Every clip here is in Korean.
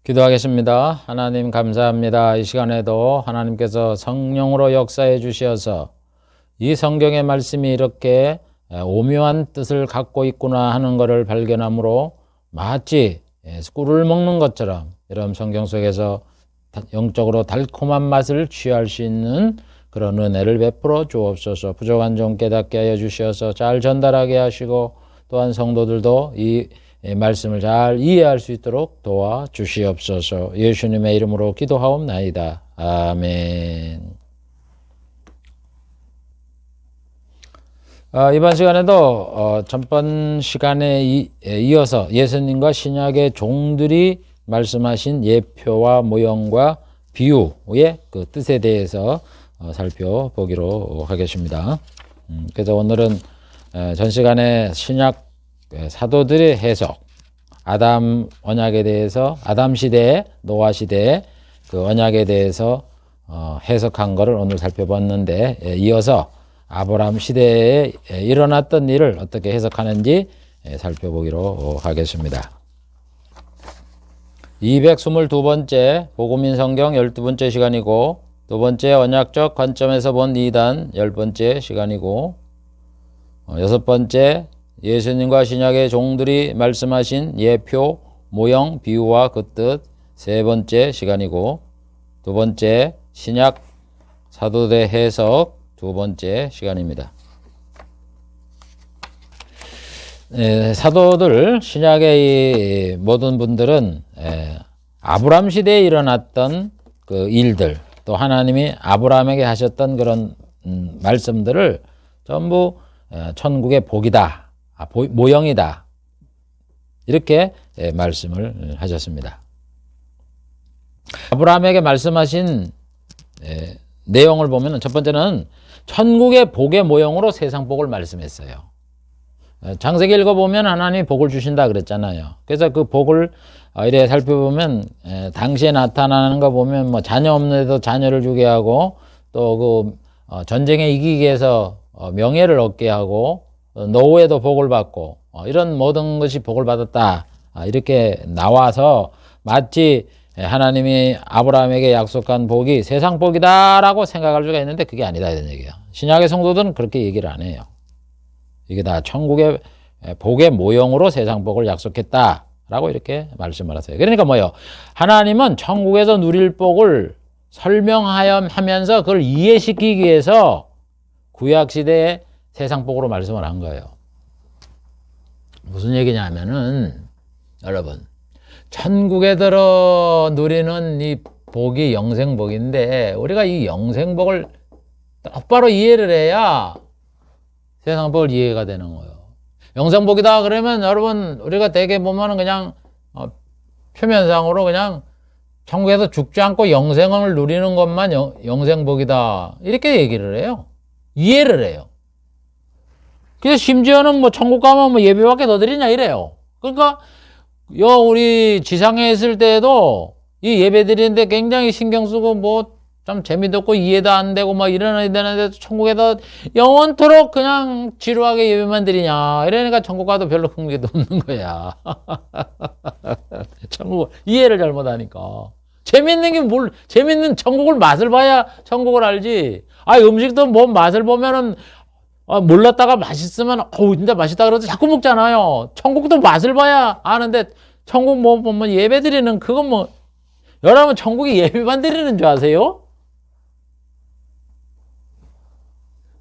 기도하겠습니다. 하나님 감사합니다. 이 시간에도 하나님께서 성령으로 역사해 주셔서 이 성경의 말씀이 이렇게 오묘한 뜻을 갖고 있구나 하는 것을 발견함으로 마치 꿀을 먹는 것처럼 이런 성경 속에서 영적으로 달콤한 맛을 취할 수 있는 그런 은혜를 베풀어 주옵소서. 부족한 점 깨닫게 하여 주셔서 잘 전달하게 하시고 또한 성도들도 이 말씀을 잘 이해할 수 있도록 도와 주시옵소서. 예수님의 이름으로 기도하옵나이다. 아멘. 이번 시간에도 전번 시간에 이어서 예수님과 신약의 종들이 말씀하신 예표와 모형과 비유의 그 뜻에 대해서 살펴보기로 하겠습니다. 그래서 오늘은 전 시간에 신약 사도들의 해석, 아담 언약에 대해서, 아담 시대, 노아 시대 그 언약에 대해서 해석한 것을 오늘 살펴봤는데, 이어서 아브라함 시대에 일어났던 일을 어떻게 해석하는지 살펴보기로 하겠습니다. 222번째 복음인 성경 12번째 시간이고, 두 번째 언약적 관점에서 본 이단 10번째 시간이고, 여섯 번째 예수님과 신약의 종들이 말씀하신 예표, 모형, 비유와 그 뜻 세 번째 시간이고, 두 번째 신약 사도대 해석 두 번째 시간입니다. 사도들, 신약의 이 모든 분들은 아브라함 시대에 일어났던 그 일들, 또 하나님이 아브라함에게 하셨던 그런 말씀들을 전부 천국의 복이다, 모형이다, 이렇게 말씀을 하셨습니다. 아브라함에게 말씀하신 내용을 보면 첫 번째는 천국의 복의 모형으로 세상 복을 말씀했어요. 창세기 읽어보면 하나님이 복을 주신다 그랬잖아요. 그래서 그 복을 이래 살펴보면 당시에 나타나는 거 보면 뭐 자녀 없는 데도 자녀를 주게 하고, 또 그 전쟁에 이기기 위해서 명예를 얻게 하고, 노후에도 복을 받고, 이런 모든 것이 복을 받았다, 이렇게 나와서 마치 하나님이 아브라함에게 약속한 복이 세상 복이다라고 생각할 수가 있는데 그게 아니다 이런 얘기예요. 신약의 성도들은 그렇게 얘기를 안 해요. 이게 다 천국의 복의 모형으로 세상 복을 약속했다라고 이렇게 말씀을 하세요. 그러니까 뭐예요? 하나님은 천국에서 누릴 복을 설명하면서 그걸 이해시키기 위해서 구약시대에 세상 복으로 말씀을 한 거예요. 무슨 얘기냐면은, 여러분, 천국에 들어 누리는 이 복이 영생복인데, 우리가 이 영생복을 똑바로 이해를 해야 세상 복을 이해가 되는 거예요. 영생복이다 그러면 여러분, 우리가 대개 보면은 그냥 표면상으로 그냥 천국에서 죽지 않고 영생을 누리는 것만 영생복이다, 이렇게 얘기를 해요. 이해를 해요. 그래서 심지어는 뭐 천국 가면 뭐 예배밖에 더 드리냐 이래요. 그러니까 우리 지상에 있을 때도 이 예배 드리는데 굉장히 신경 쓰고 뭐 좀 재미도 없고 이해도 안 되고 막 이러야 되는데, 천국에서 영원토록 그냥 지루하게 예배만 드리냐 이러니까 천국 가도 별로 흥미도 없는 거야. 천국 이해를 잘못하니까. 재밌는 게 재밌는 천국을 맛을 봐야 천국을 알지. 음식도 뭐 맛을 보면은 몰랐다가 맛있으면 진짜 맛있다 그래서 자꾸 먹잖아요. 천국도 맛을 봐야 아는데, 천국 뭐 보면 예배 드리는 그건 뭐, 여러분 천국이 예배만 드리는 줄 아세요?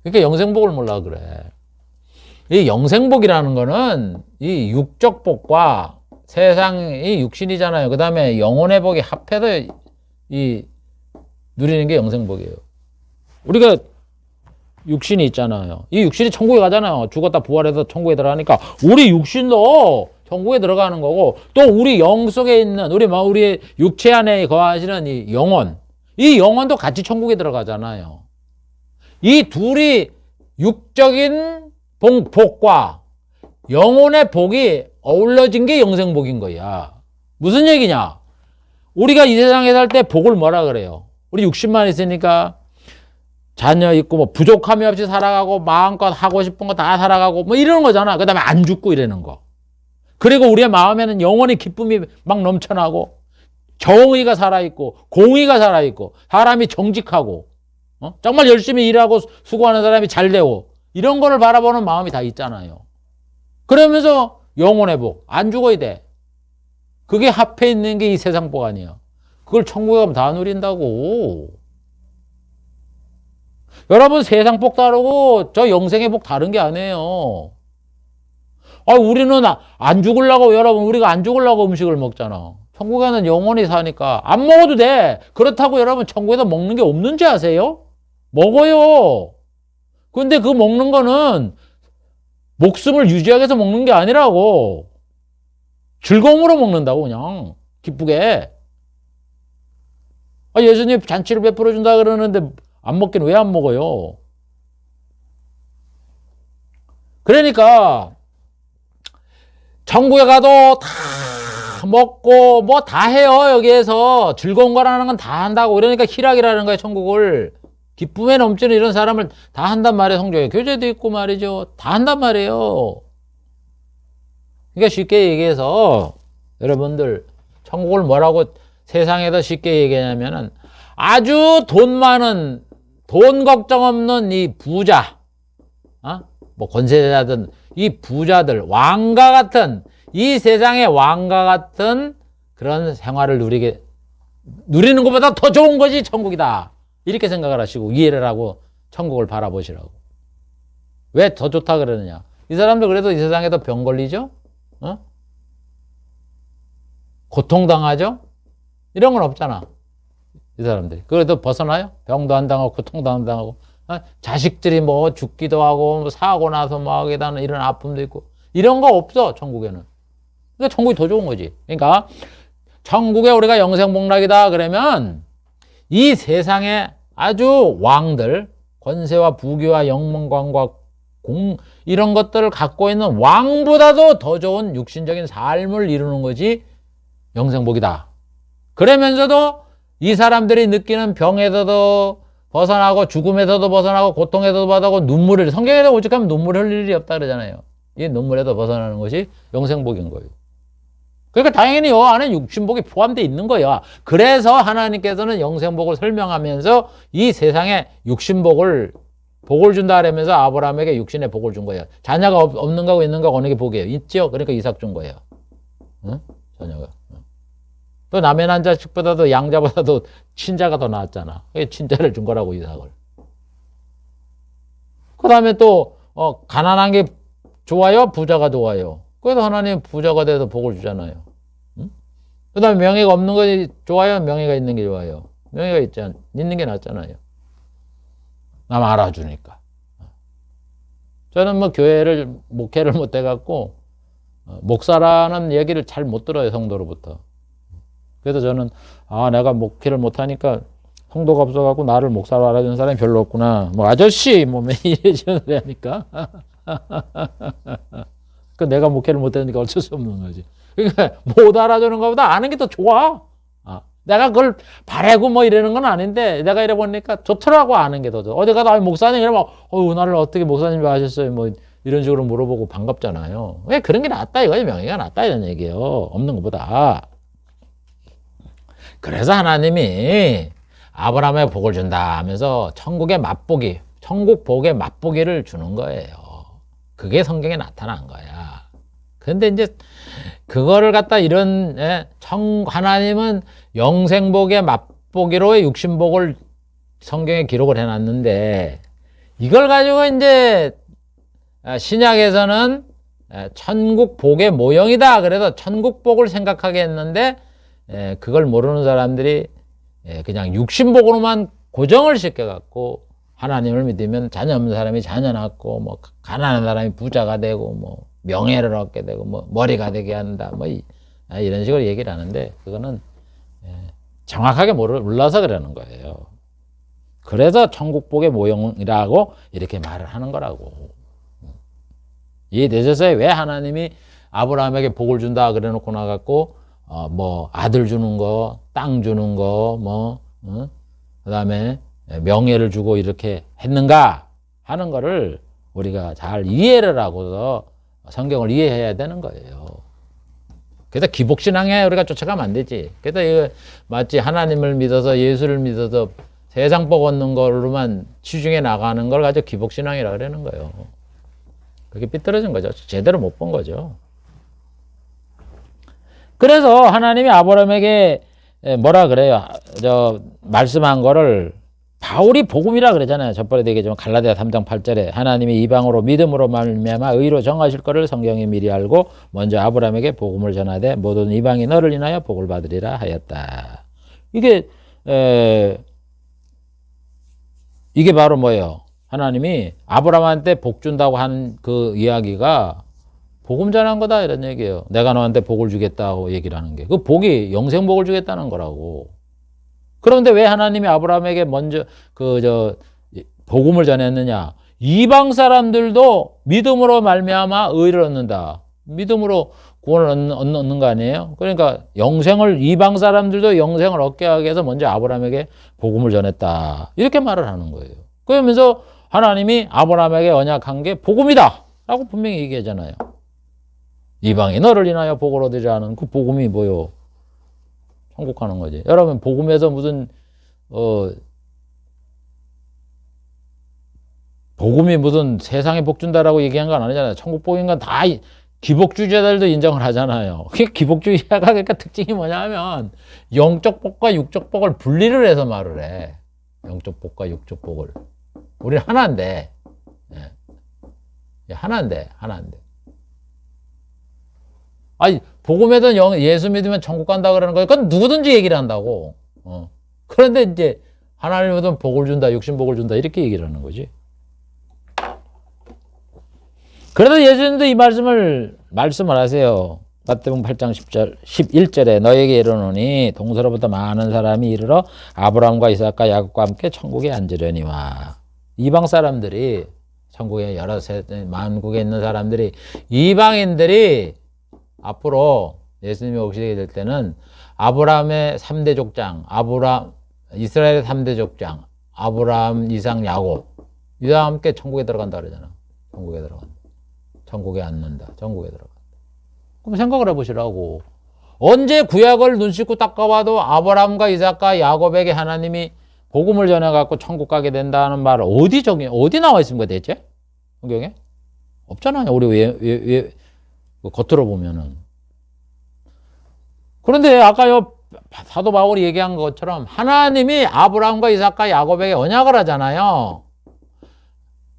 그러니까 영생복을 몰라 그래. 이 영생복이라는 거는 이 육적 복과 세상이 육신이잖아요. 그 다음에 영혼의 복이 합해서 이 누리는 게 영생복이에요. 우리가 육신이 있잖아요. 이 육신이 천국에 가잖아요. 죽었다 부활해서 천국에 들어가니까 우리 육신도 천국에 들어가는 거고, 또 우리 영 속에 있는 우리의 육체 안에 거하시는 이 영혼도 같이 천국에 들어가잖아요. 이 둘이 육적인 복과 영혼의 복이 어우러진 게 영생복인 거야. 무슨 얘기냐? 우리가 이 세상에 살 때 복을 뭐라 그래요? 우리 육신만 있으니까 자녀 있고 뭐 부족함이 없이 살아가고 마음껏 하고 싶은 거 다 살아가고 뭐 이러는 거잖아. 그 다음에 안 죽고 이러는 거. 그리고 우리의 마음에는 영원히 기쁨이 막 넘쳐나고 정의가 살아있고 공의가 살아있고 사람이 정직하고 정말 열심히 일하고 수고하는 사람이 잘 되고 이런 거를 바라보는 마음이 다 있잖아요. 그러면서 영혼의 복, 안 죽어야 돼. 그게 합해 있는 게 이 세상 복 아니야. 그걸 천국에 가면 다 누린다고. 여러분 세상 복 다르고 저 영생의 복 다른 게 아니에요. 우리는 안 죽으려고 여러분 우리가 안 죽으려고 음식을 먹잖아. 천국에는 영원히 사니까 안 먹어도 돼. 그렇다고 여러분 천국에서 먹는 게 없는지 아세요? 먹어요. 근데 그 먹는 거는 목숨을 유지하기 위해서 먹는 게 아니라고. 즐거움으로 먹는다고 그냥 기쁘게. 예수님 잔치를 베풀어 준다 그러는데 안 먹긴 왜 안 먹어요? 그러니까 천국에 가도 다 먹고 뭐 다 해요. 여기에서 즐거운 거라는 건 다 한다고. 그러니까 희락이라는 거예요. 천국을 기쁨에 넘치는 이런 사람을 다 한단 말이에요. 성경에 교제도 있고 말이죠. 다 한단 말이에요. 그러니까 쉽게 얘기해서 여러분들 천국을 뭐라고 세상에서 쉽게 얘기하냐면은 아주 돈 많은 돈 걱정 없는 이 부자, 뭐 권세자든 이 부자들 왕과 같은 이 세상의 왕과 같은 그런 생활을 누리는 것보다 더 좋은 것이 천국이다. 이렇게 생각을 하시고 이해를 하고 천국을 바라보시라고. 왜 더 좋다 그러느냐? 이 사람들 그래도 이 세상에도 병 걸리죠? 고통당하죠? 이런 건 없잖아. 이 사람들이. 그래도 벗어나요? 병도 안 당하고 고통도 안 당하고 자식들이 뭐 죽기도 하고 뭐 사고 나서 뭐 하게 되는 이런 아픔도 있고 이런 거 없어 천국에는. 그러니까 천국이 더 좋은 거지. 그러니까 천국에 우리가 영생복락이다 그러면 이 세상에 아주 왕들 권세와 부귀와 영문관과 이런 것들을 갖고 있는 왕보다도 더 좋은 육신적인 삶을 이루는 것이 영생복이다. 그러면서도 이 사람들이 느끼는 병에서도 벗어나고 죽음에서도 벗어나고 고통에서도 벗어나고 눈물을 성경에서 오직하면 눈물 흘릴 일이 없다 그러잖아요. 이 눈물에도 벗어나는 것이 영생복인 거예요. 그러니까 당연히 요 안에 육신복이 포함되어 있는 거예요. 그래서 하나님께서는 영생복을 설명하면서 이 세상에 육신복을 복을 준다 그러면서 아브라함에게 육신의 복을 준 거예요. 자녀가 없는 거하고 있는 거하고 어느 게 복이에요? 있죠. 그러니까 이삭 준 거예요. 응? 자녀가. 또 남의 난 자식보다도 양자보다도 친자가 더 나았잖아. 친자를 준 거라고 이삭을. 그 다음에 또 가난한 게 좋아요? 부자가 좋아요? 그래서 하나님 부자가 돼서 복을 주잖아요. 응? 그 다음에 명예가 없는 것이 좋아요? 명예가 있는 게 좋아요? 명예가 있는 게 낫잖아요. 남 알아주니까. 저는 뭐 목회를 못 해갖고 목사라는 얘기를 잘 못 들어요. 성도로부터. 그래서 저는 내가 목회를 못하니까 성도가 없어갖고 나를 목사로 알아주는 사람이 별로 없구나. 뭐 아저씨 뭐 이러시는 소리 하니까 그 내가 목회를 못하니까 어쩔 수 없는 거지. 그러니까 못 알아주는 것보다 아는 게 더 좋아. 내가 그걸 바라고 뭐 이러는 건 아닌데 내가 이래 보니까 좋더라고. 아는 게 더 좋아. 어디 가다 목사님 이러면 나를 어떻게 목사님이 아셨어요? 뭐 이런 식으로 물어보고 반갑잖아요. 왜 그런 게 낫다 이거지. 명예가 낫다 이런 얘기예요. 없는 것보다. 그래서 하나님이 아브라함에 복을 준다 하면서 천국 복의 맛보기를 주는 거예요. 그게 성경에 나타난 거야. 근데 이제 그거를 갖다 하나님은 영생복의 맛보기로 육신복을 성경에 기록을 해놨는데 이걸 가지고 이제 신약에서는 천국 복의 모형이다. 그래서 천국 복을 생각하게 했는데 그걸 모르는 사람들이 그냥 육신복으로만 고정을 시켜갖고 하나님을 믿으면 자녀 없는 사람이 자녀 낳고 뭐 가난한 사람이 부자가 되고 뭐 명예를 얻게 되고 뭐 머리가 되게 한다 뭐 이런 식으로 얘기를 하는데 그거는 정확하게 몰라서 그러는 거예요. 그래서 천국복의 모형이라고 이렇게 말을 하는 거라고. 이해되셨어요? 왜 하나님이 아브라함에게 복을 준다 그래 놓고 나갖고 뭐 아들 주는 거, 땅 주는 거, 그다음에 명예를 주고 이렇게 했는가 하는 거를 우리가 잘 이해를 하고서 성경을 이해해야 되는 거예요. 그래서 기복신앙에 우리가 쫓아가면 안 되지. 그래서 이거 마치 하나님을 믿어서 예수를 믿어서 세상 복 얻는 걸로만 치중해 나가는 걸 가지고 기복신앙이라 그러는 거예요. 그게 삐뚤어진 거죠. 제대로 못 본 거죠. 그래서 하나님이 아브라함에게 뭐라 그래요? 말씀한 거를 바울이 복음이라 그러잖아요. 저번에도 얘기했지만 갈라디아 3장 8절에 하나님이 이방으로 믿음으로 말미암아 의로 정하실 거를 성경이 미리 알고 먼저 아브라함에게 복음을 전하되 모든 이방이 너를 인하여 복을 받으리라 하였다. 이게 바로 뭐예요? 하나님이 아브라함한테 복 준다고 한 그 이야기가 복음 전한 거다 이런 얘기예요. 내가 너한테 복을 주겠다고 얘기를 하는 게. 그 복이 영생 복을 주겠다는 거라고. 그런데 왜 하나님이 아브라함에게 먼저 복음을 전했느냐? 이방 사람들도 믿음으로 말미암아 의를 얻는다. 믿음으로 구원을 얻는 거 아니에요? 그러니까 이방 사람들도 영생을 얻게 하기 위해서 먼저 아브라함에게 복음을 전했다. 이렇게 말을 하는 거예요. 그러면서 하나님이 아브라함에게 언약한 게 복음이다 라고 분명히 얘기하잖아요. 이방이 너를 인하여 복을 얻으리라 하는 그 복음이 뭐요? 천국 가는 거지. 여러분 복음에서 무슨 복음이 무슨 세상에 복 준다라고 얘기한 건 아니잖아요. 천국 복인 건 다 기복주의자들도 인정을 하잖아요. 기복주의자가 그러니까 특징이 뭐냐면 영적 복과 육적 복을 분리를 해서 말을 해. 영적 복과 육적 복을. 우리는 하나인데. 하나인데. 아니, 복음에든 예수 믿으면 천국 간다 그러는 거예요. 그건 누구든지 얘기를 한다고. 그런데 이제 하나님은 복을 준다, 육신 복을 준다 이렇게 얘기를 하는 거지. 그래도 예수님도 이 말씀을 하세요. 마태복음 8장 11절에 너에게 이르노니 동서로부터 많은 사람이 이르러 아브라함과 이삭과 야곱과 함께 천국에 앉으려니와. 이방 사람들이 천국에 만국에 있는 사람들이 이방인들이 앞으로 예수님이 오시게 될 때는 아브라함의 3대 족장, 이스라엘의 3대 족장, 아브라함, 이삭, 야곱 이와 함께 천국에 들어간다 그러잖아. 천국에 들어간다. 천국에 앉는다. 천국에 들어간다. 그럼 생각을 해보시라고. 언제 구약을 눈 씻고 닦아봐도 아브라함과 이삭과 야곱에게 하나님이 복음을 전해갖고 천국 가게 된다는 말을 어디 나와 있습니까 대체? 성경에? 없잖아요. 우리 겉으로 보면은. 그런데 아까 사도 바울이 얘기한 것처럼 하나님이 아브라함과 이삭과 야곱에게 언약을 하잖아요.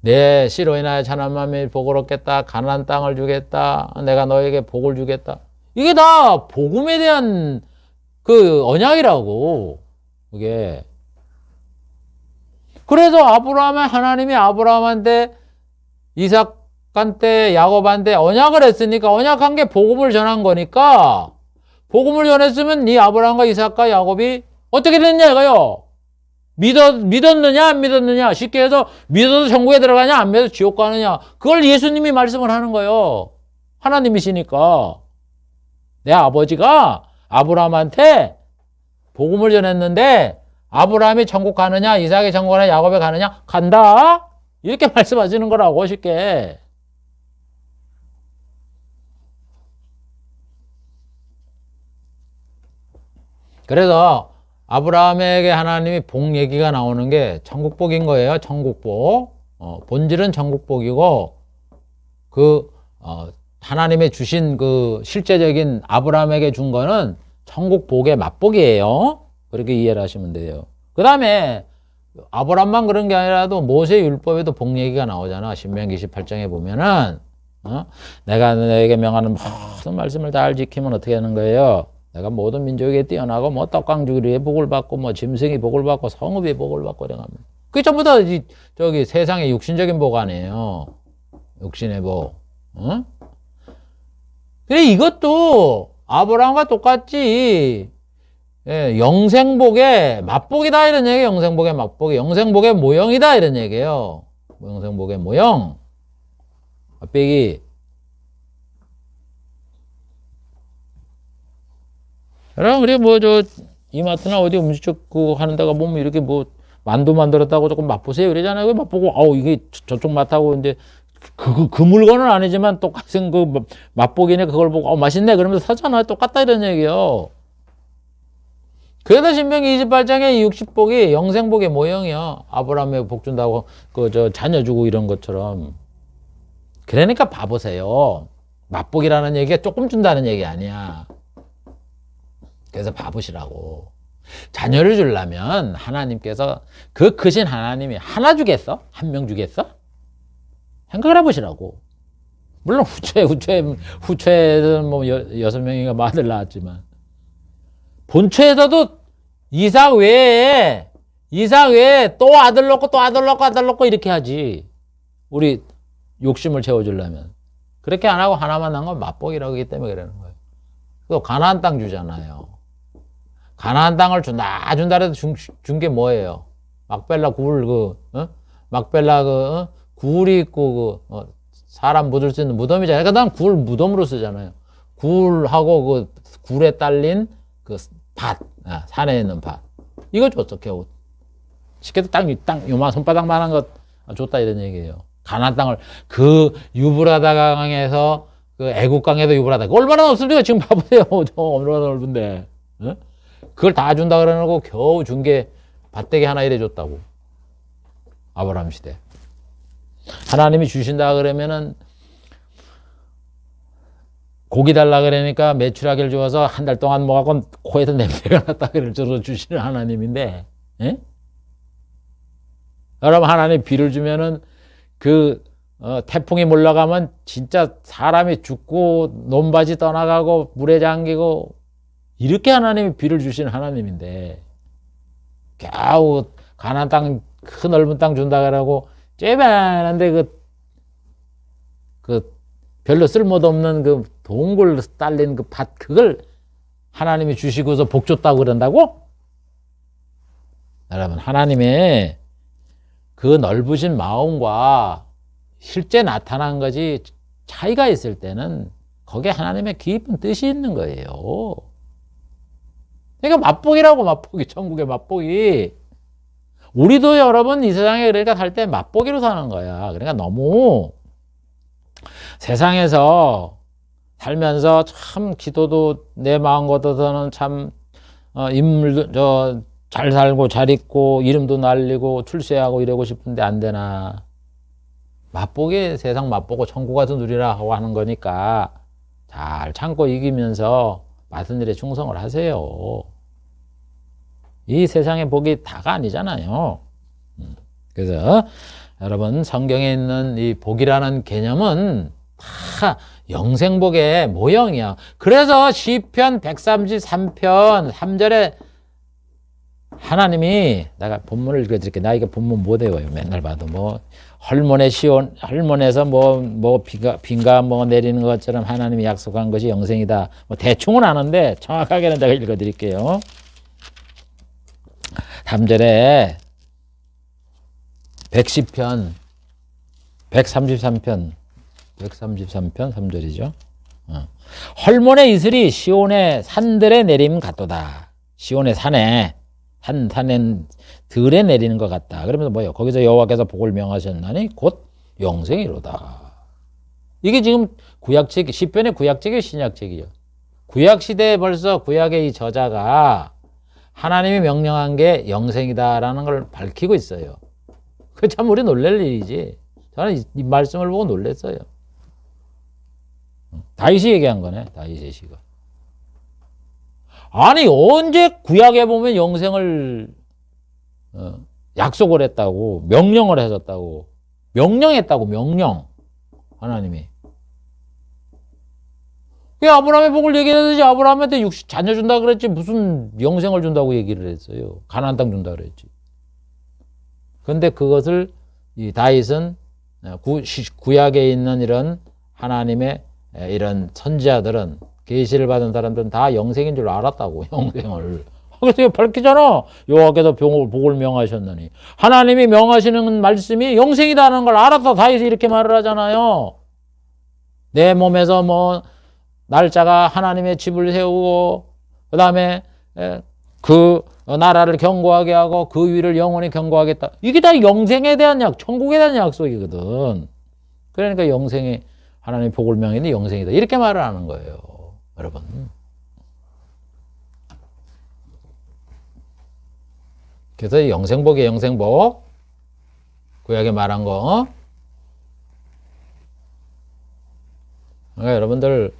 내 씨로 인하여 자라남이 복을 얻겠다. 가나안 땅을 주겠다. 내가 너에게 복을 주겠다. 이게 다 복음에 대한 그 언약이라고. 그게. 그래서 하나님이 아브라함한테 이삭한테 야곱한테 언약을 했으니까 언약한 게 복음을 전한 거니까 복음을 전했으면 이 아브라함과 이삭과 야곱이 어떻게 됐냐 이거요. 믿었느냐 안 믿었느냐. 쉽게 해서 믿어서 천국에 들어가냐 안 믿어서 지옥 가느냐. 그걸 예수님이 말씀을 하는 거예요. 하나님이시니까. 내 아버지가 아브라함한테 복음을 전했는데 아브라함이 천국 가느냐 이삭이 천국 가느냐 야곱이 가느냐 간다. 이렇게 말씀하시는 거라고 쉽게. 그래서 아브라함에게 하나님이 복 얘기가 나오는 게 천국복인 거예요. 천국복. 본질은 천국복이고 하나님의 주신 그 실제적인 아브라함에게 준 거는 천국복의 맛복이에요. 그렇게 이해를 하시면 돼요. 그 다음에 아브라함만 그런 게 아니라도 모세 율법에도 복 얘기가 나오잖아. 신명기 28장에 보면은 내가 너에게 명하는 모든 말씀을 잘 지키면 어떻게 하는 거예요? 내가 모든 민족에게 뛰어나고 떡강주리에 복을 받고 짐승이 복을 받고 성읍이 복을 받고 이래가면 그게 전부 다 저기 세상의 육신적인 복 아니에요. 육신의 복. 그래 이것도 아브라함과 똑같이 영생복의 맛복이다 이런 얘기예요. 영생복의 맛복이. 영생복의 모형이다 이런 얘기예요. 영생복의 모형. 빼기. 그래 이마트나 어디 음식점 하는 데가 보면 이렇게 만두 만들었다고 조금 맛보세요 이러잖아요. 맛보고 이게 저쪽 맛하고 이제 그 물건은 아니지만 똑같은 그 맛보기네 그걸 보고 맛있네 그러면서 사잖아. 똑같다 이런 얘기요. 그래서 신명기 28장의 60복이 영생복의 모형이요. 아브라함에 복 준다고 자녀 주고 이런 것처럼. 그러니까 봐보세요. 맛복이라는 얘기가 조금 준다는 얘기 아니야. 그래서 봐보시라고. 자녀를 주려면 하나님께서 그 크신 하나님이 하나 주겠어? 한 명 주겠어? 생각을 해보시라고. 물론 후초에는 뭐 6명인가 아들 낳았지만 본초에서도 이삭 외에 또 아들 낳고 또 아들 낳고 아들 낳고 이렇게 하지. 우리 욕심을 채워주려면. 그렇게 안 하고 하나만 낳은 건 맛복이라고 하기 때문에 그러는 거예요. 또 가나안 땅 주잖아요. 가나안 땅을 준다 해도 준 게 뭐예요? 막벨라 굴 막벨라 굴이 있고 사람 묻을 수 있는 무덤이잖아요. 그러니까 난 굴 무덤으로 쓰잖아요. 굴하고 굴에 딸린 밭, 산에 있는 밭. 이거 줬어, 겨우. 쉽게도 땅 요만 손바닥만한 것 줬다 이런 얘기예요. 가나안 땅을 유브라다 강에서 애국 강에도 유브라다 얼마나 넓습니까? 지금 봐보세요. 얼마나 넓은데. 그걸 다 준다 그러고 겨우 준 게 밭대기 하나 이래 줬다고. 아브라함 시대. 하나님이 주신다 그러면은 고기 달라 그러니까 메추라기를 주어서 한 달 동안 먹어갖고 코에서 냄새가 났다 그래서 주시는 하나님인데, 예? 여러분 하나님 비를 주면은 태풍이 몰려가면 진짜 사람이 죽고 논밭이 떠나가고 물에 잠기고 이렇게 하나님이 비를 주시는 하나님인데 겨우 가나안 땅 큰 넓은 땅 준다 그러고 쬐만한데 별로 쓸모도 없는 동굴 딸린 밭 그걸 하나님이 주시고서 복 줬다고 그런다고? 여러분 하나님의 그 넓으신 마음과 실제 나타난 것이 차이가 있을 때는 거기에 하나님의 깊은 뜻이 있는 거예요. 그러니까 맛복이라고 맛복이 천국의 맛복이. 우리도 여러분 이 세상에 그러니까 살 때 맛보기로 사는 거야. 그러니까 너무 세상에서 살면서 참 기도도 내 마음 같아서는 참 인물도 잘 살고 잘 있고 이름도 날리고 출세하고 이러고 싶은데 안 되나. 맛보기 세상 맛보고 천국 가서 누리라 하고 하는 거니까 잘 참고 이기면서 맡은 일에 충성을 하세요. 이 세상의 복이 다가 아니잖아요. 그래서 여러분 성경에 있는 이 복이라는 개념은 다 영생복의 모형이야. 그래서 시편 133편 3절에 하나님이 내가 본문을 읽어드릴게. 나 이거 본문 못 외워요. 맨날 봐도 헐몬에서 비가 내리는 것처럼 하나님이 약속한 것이 영생이다. 대충은 아는데 정확하게는 제가 읽어드릴게요. 3절에 110편 133편 3절이죠. 헐몬의 이슬이 시온의 산들에 내림 같도다. 시온의 산에 들에 내리는 것 같다. 그러면서 뭐예요? 거기서 여호와께서 복을 명하셨나니 곧 영생이로다. 이게 지금 구약책, 시편의 구약책이에요, 신약책이에요. 구약시대에 벌써 구약의 이 저자가 하나님이 명령한 게 영생이다라는 걸 밝히고 있어요. 그 참 우리 놀랄 일이지. 저는 이 말씀을 보고 놀랐어요. 다윗이 얘기한 거네, 다윗의 시가. 아니, 언제 구약에 보면 영생을 약속을 했다고, 명령을 해줬다고, 명령했다고, 명령. 하나님이. 그 아브라함의 복을 얘기하듯이 아브라함한테 자녀 준다 그랬지 무슨 영생을 준다고 얘기를 했어요. 가나안 땅 준다 그랬지. 근데 그것을 이 다윗은 구약에 있는 이런 하나님의 이런 선지자들은 계시를 받은 사람들은 다 영생인 줄 알았다고. 영생을. 그래서 밝히잖아. 여호와께서 복을 명하셨느니. 하나님이 명하시는 말씀이 영생이다는 걸 알았다. 다윗이 이렇게 말을 하잖아요. 내 몸에서 날짜가 하나님의 집을 세우고 그 다음에 그 나라를 견고하게 하고 그 위를 영원히 견고하겠다. 이게 다 영생에 대한 천국에 대한 약속이거든. 그러니까 영생이 하나님 복을 명했는데 영생이다. 이렇게 말을 하는 거예요. 여러분. 그래서 영생복이에요. 영생복. 구약에 말한 거. 그러니까 여러분들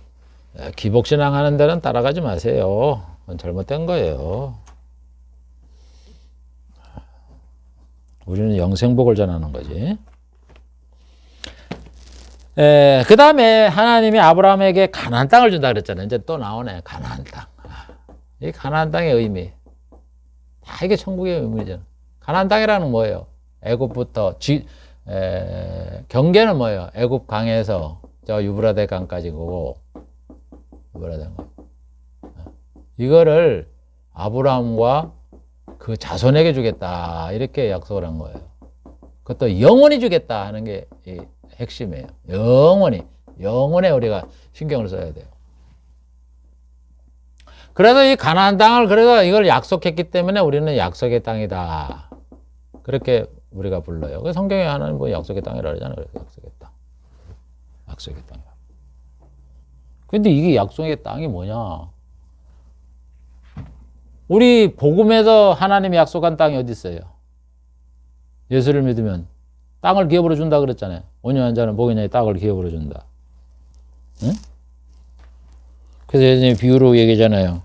기복신앙 하는 데는 따라가지 마세요. 그건 잘못된 거예요. 우리는 영생복을 전하는 거지. 그 다음에 하나님이 아브라함에게 가나안 땅을 준다 그랬잖아요. 이제 또 나오네. 가나안 땅. 이 가나안 땅의 의미. 다 이게 천국의 의미잖아. 가나안 땅이라는 건 뭐예요? 애굽부터 경계는 뭐예요? 애굽 강에서 저 유브라데 강까지 고 유브라데 강. 이거를 아브라함과 그 자손에게 주겠다 이렇게 약속을 한 거예요. 그것도 영원히 주겠다 하는 게 이 핵심이에요. 영원에 우리가 신경을 써야 돼요. 그래서 이 가나안 땅을 그래서 이걸 약속했기 때문에 우리는 약속의 땅이다. 그렇게 우리가 불러요. 그 성경에 하나님 뭐 약속의 땅이라 그러잖아요. 약속의 땅. 약속의 땅이야. 근데 이게 약속의 땅이 뭐냐? 우리 복음에서 하나님이 약속한 땅이 어디 있어요? 예수를 믿으면 땅을 기업으로 준다 그랬잖아요. 온유한 자는 복이 있나니 땅을 기업으로 준다. 응? 그래서 예수님이 비유로 얘기잖아요.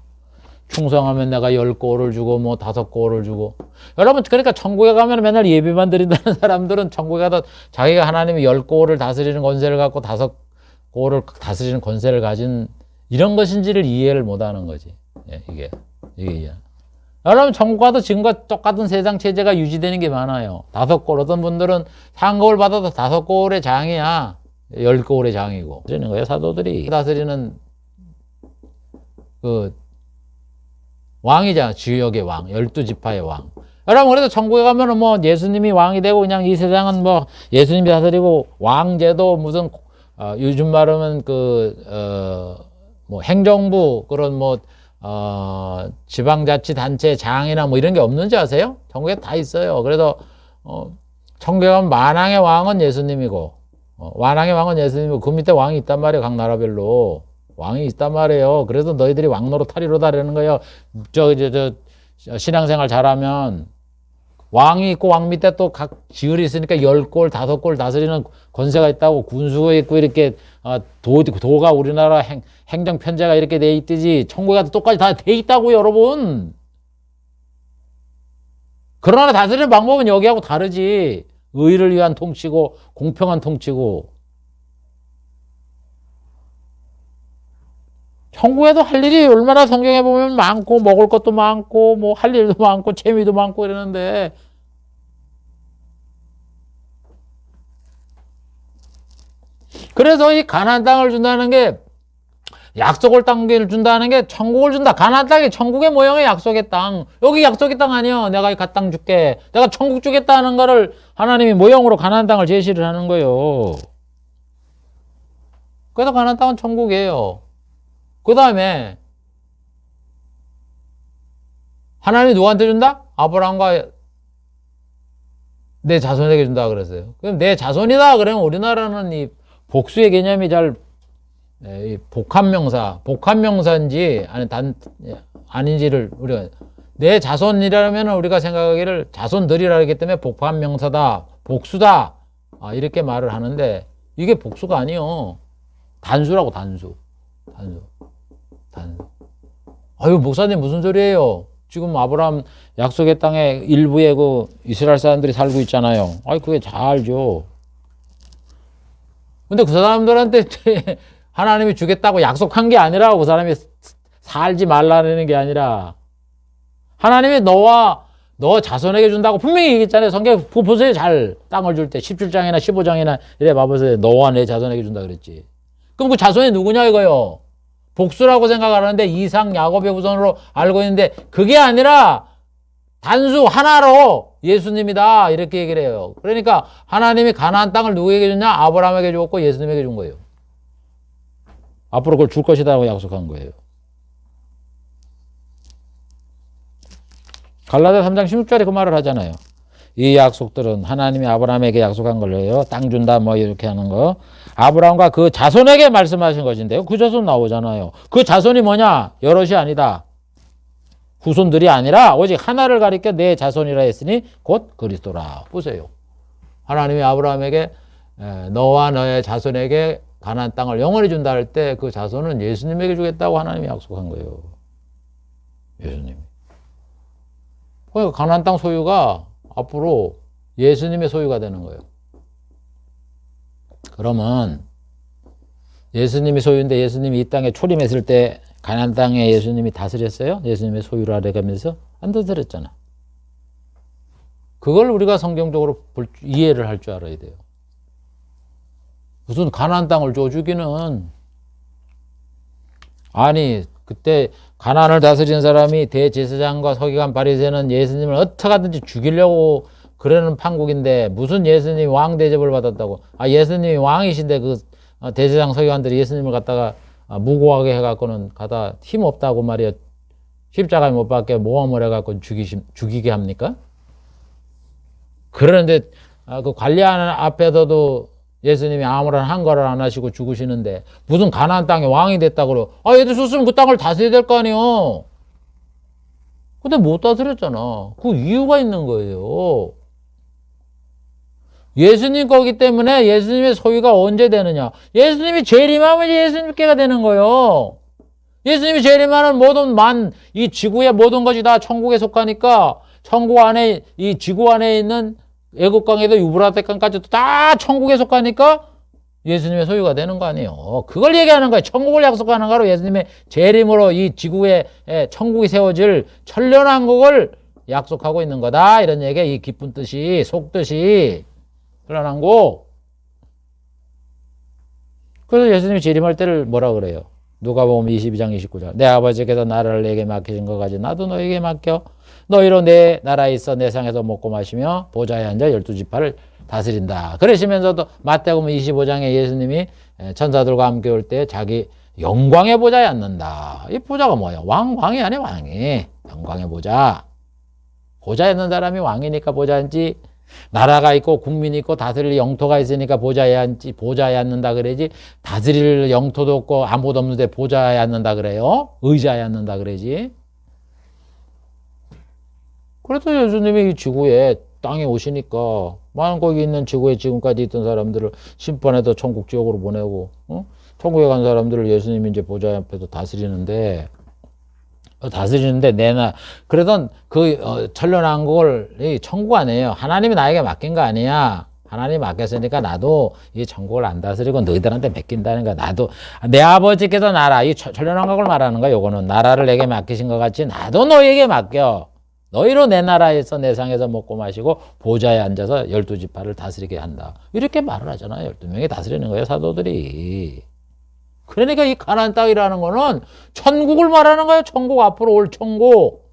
충성하면 내가 10고를 주고 뭐 5고를 주고. 여러분 그러니까 천국에 가면 맨날 예배만 드린다는 사람들은 천국에 가서 자기가 하나님이 10고를 다스리는 권세를 갖고 5고를 다스리는 권세를 가진 이런 것인지를 이해를 못하는 거지. 이게. 여러분 천국 가도 지금과 똑같은 세상 체제가 유지되는 게 많아요. 5골 어떤 분들은 상급을 받아도 5골의 장이야. 10골의 장이고. 그러는 거예요. 사도들이 다스리는 그 왕이잖아. 지역의 왕. 12지파의 왕. 여러분 그래도 천국에 가면은 뭐 예수님이 왕이 되고 그냥 이 세상은 뭐 예수님이 다스리고 왕제도 무슨 요즘 말하면 뭐 행정부 그런 뭐 지방자치단체 장이나 뭐 이런 게 없는지 아세요? 천국에 다 있어요. 그래서 천국에 가면 만왕의 왕은 예수님이고 만왕의 왕은 예수님이고 그 밑에 왕이 있단 말이에요. 각 나라별로 왕이 있단 말이에요. 그래서 너희들이 왕노로 타리로다라는 거예요. 저 신앙생활 잘하면 왕이 있고 왕 밑에 또 각 지을이 있으니까 10골, 5골 다스리는 권세가 있다고 군수가 있고 이렇게 도가 우리나라 행정 편제가 이렇게 돼 있듯이 천국에 가도 똑같이 다 돼 있다고요, 여러분. 그러나 다스리는 방법은 여기하고 다르지. 의를 위한 통치고 공평한 통치고. 천국에도 할 일이 얼마나 성경에 보면 많고 먹을 것도 많고 뭐 할 일도 많고 재미도 많고 이러는데 그래서 이 가나안 땅을 준다는 게 약속을 땅을 준다는 게 천국을 준다. 가나안 땅이 천국의 모형의 약속의 땅. 여기 약속의 땅 아니야. 내가 이 땅 줄게. 내가 천국 주겠다는 거를 하나님이 모형으로 가나안 땅을 제시를 하는 거예요. 그래서 가나안 땅은 천국이에요. 그 다음에 하나님이 누구한테 준다? 아브라함과 내 자손에게 준다 그랬어요. 그럼 내 자손이다 그러면 우리나라는 이 복수의 개념이 잘 복합명사인지 아닌지를 우리가 내 자손이라면 우리가 생각하기를 자손들이라 하기 때문에 복합명사다, 복수다 이렇게 말을 하는데 이게 복수가 아니요. 단수라고 단수. 아유 목사님 무슨 소리예요? 지금 아브라함 약속의 땅에 일부에 그 이스라엘 사람들이 살고 있잖아요. 아이 그게 잘 알죠. 근데 그 사람들한테 하나님이 주겠다고 약속한 게 아니라 그 사람이 살지 말라는 게 아니라 하나님이 너 자손에게 준다고 분명히 얘기했잖아요. 성경 보세요. 잘 땅을 줄 때 17장이나 15장이나 이래 봐보세요. 너와 내 자손에게 준다 그랬지. 그럼 그 자손이 누구냐 이거요. 복수라고 생각하는데 이삭 야곱의 후손으로 알고 있는데 그게 아니라 단수 하나로 예수님이다 이렇게 얘기를 해요. 그러니까 하나님이 가나안 땅을 누구에게 줬냐? 아브라함에게 줬고 예수님에게 준 거예요. 앞으로 그걸 줄 것이다라고 약속한 거예요. 갈라디아 3장 16절에 그 말을 하잖아요. 이 약속들은 하나님이 아브라함에게 약속한 걸로요. 땅 준다 뭐 이렇게 하는 거. 아브라함과 그 자손에게 말씀하신 것인데요. 그 자손 나오잖아요. 그 자손이 뭐냐? 여럿이 아니다. 후손들이 아니라 오직 하나를 가리켜 내 자손이라 했으니 곧 그리스도라. 보세요. 하나님이 아브라함에게 너와 너의 자손에게 가나안 땅을 영원히 준다 할 때 그 자손은 예수님에게 주겠다고 하나님이 약속한 거예요. 예수님이. 그러니까 가나안 땅 소유가 앞으로 예수님의 소유가 되는 거예요. 그러면 예수님이 소유인데 예수님이 이 땅에 초림했을 때 가나안 땅에 예수님이 다스렸어요? 예수님의 소유라 그러면서 안 다스렸잖아. 그걸 우리가 성경적으로 이해를 할 줄 알아야 돼요. 무슨 가나안 땅을 줘주기는, 아니 그때 가나안을 다스리는 사람이 대제사장과 서기관 바리새는 예수님을 어떻게 하든지 죽이려고 그러는 판국인데 무슨 예수님이 왕 대접을 받았다고. 예수님이 왕이신데 그 대제사장 서기관들이 예수님을 갖다가 무고하게 해갖고는 가다 힘없다고 말이야. 십자가에 못 박게 모함을 해갖고 죽이게 합니까? 그런데 그 관리하는 앞에서도 예수님이 아무런 한거를 안 하시고 죽으시는데 무슨 가나안 땅에 왕이 됐다고 그래. 얘들 썼으면 그 땅을 다스려야 될 거 아니에요. 근데 못 다스렸잖아. 그 이유가 있는 거예요. 예수님 거기 때문에 예수님의 소유가 언제 되느냐. 예수님이 재림하면 예수님께가 되는 거예요. 예수님이 재림하는 이 지구의 모든 것이 다 천국에 속하니까 천국 안에, 이 지구 안에 있는 애국강에도 유브라데 강까지도 다 천국에 속하니까 예수님의 소유가 되는 거 아니에요. 그걸 얘기하는 거예요. 천국을 약속하는 거로 예수님의 재림으로 이 지구에 천국이 세워질 천년왕국을 약속하고 있는 거다. 이런 얘기가 이 깊은 뜻이, 속뜻이 드러난 거. 그래서 예수님이 재림할 때를 뭐라 그래요? 누가복음 22장 29절. 내 아버지께서 나라를 내게 맡기신 것 같이 나도 너에게 맡겨. 너희로 내 나라에 있어 내 상에서 먹고 마시며 보좌에 앉아 12지파를 다스린다. 그러시면서도 마태복음 25장에 예수님이 천사들과 함께 올 때 자기 영광의 보좌에 앉는다. 이 보좌가 뭐예요? 왕이 아니야, 왕이. 영광의 보좌. 보좌에 앉는 사람이 왕이니까 보좌에 앉지. 나라가 있고 국민이 있고 다스릴 영토가 있으니까 보좌에 앉는다 그래지. 다스릴 영토도 없고 아무것도 없는데 보좌에 앉는다 그래요? 의자에 앉는다 그래지. 그래서 예수님이 이 지구에 땅에 오시니까 거기 있는 지구에 지금까지 있던 사람들을 심판해서 천국 지옥으로 보내고, 천국에 간 사람들을 예수님이 이제 보좌 앞에서 다스리는데 그러던 천년왕국을 천국 아니에요. 하나님이 나에게 맡긴 거 아니야. 하나님이 맡겼으니까 나도 이 천국을 안 다스리고 너희들한테 맡긴다는 거야. 나도 내 아버지께서 이 천년왕국을 말하는 거야. 요거는 나라를 내게 맡기신 것 같이 나도 너희에게 맡겨. 너희로 내 나라에서 내 상에서 먹고 마시고 보좌에 앉아서 12지파를 다스리게 한다. 이렇게 말을 하잖아요. 12명이 다스리는 거예요, 사도들이. 그러니까 이 가나안 땅이라는 거는 천국을 말하는 거예요. 천국, 앞으로 올 천국.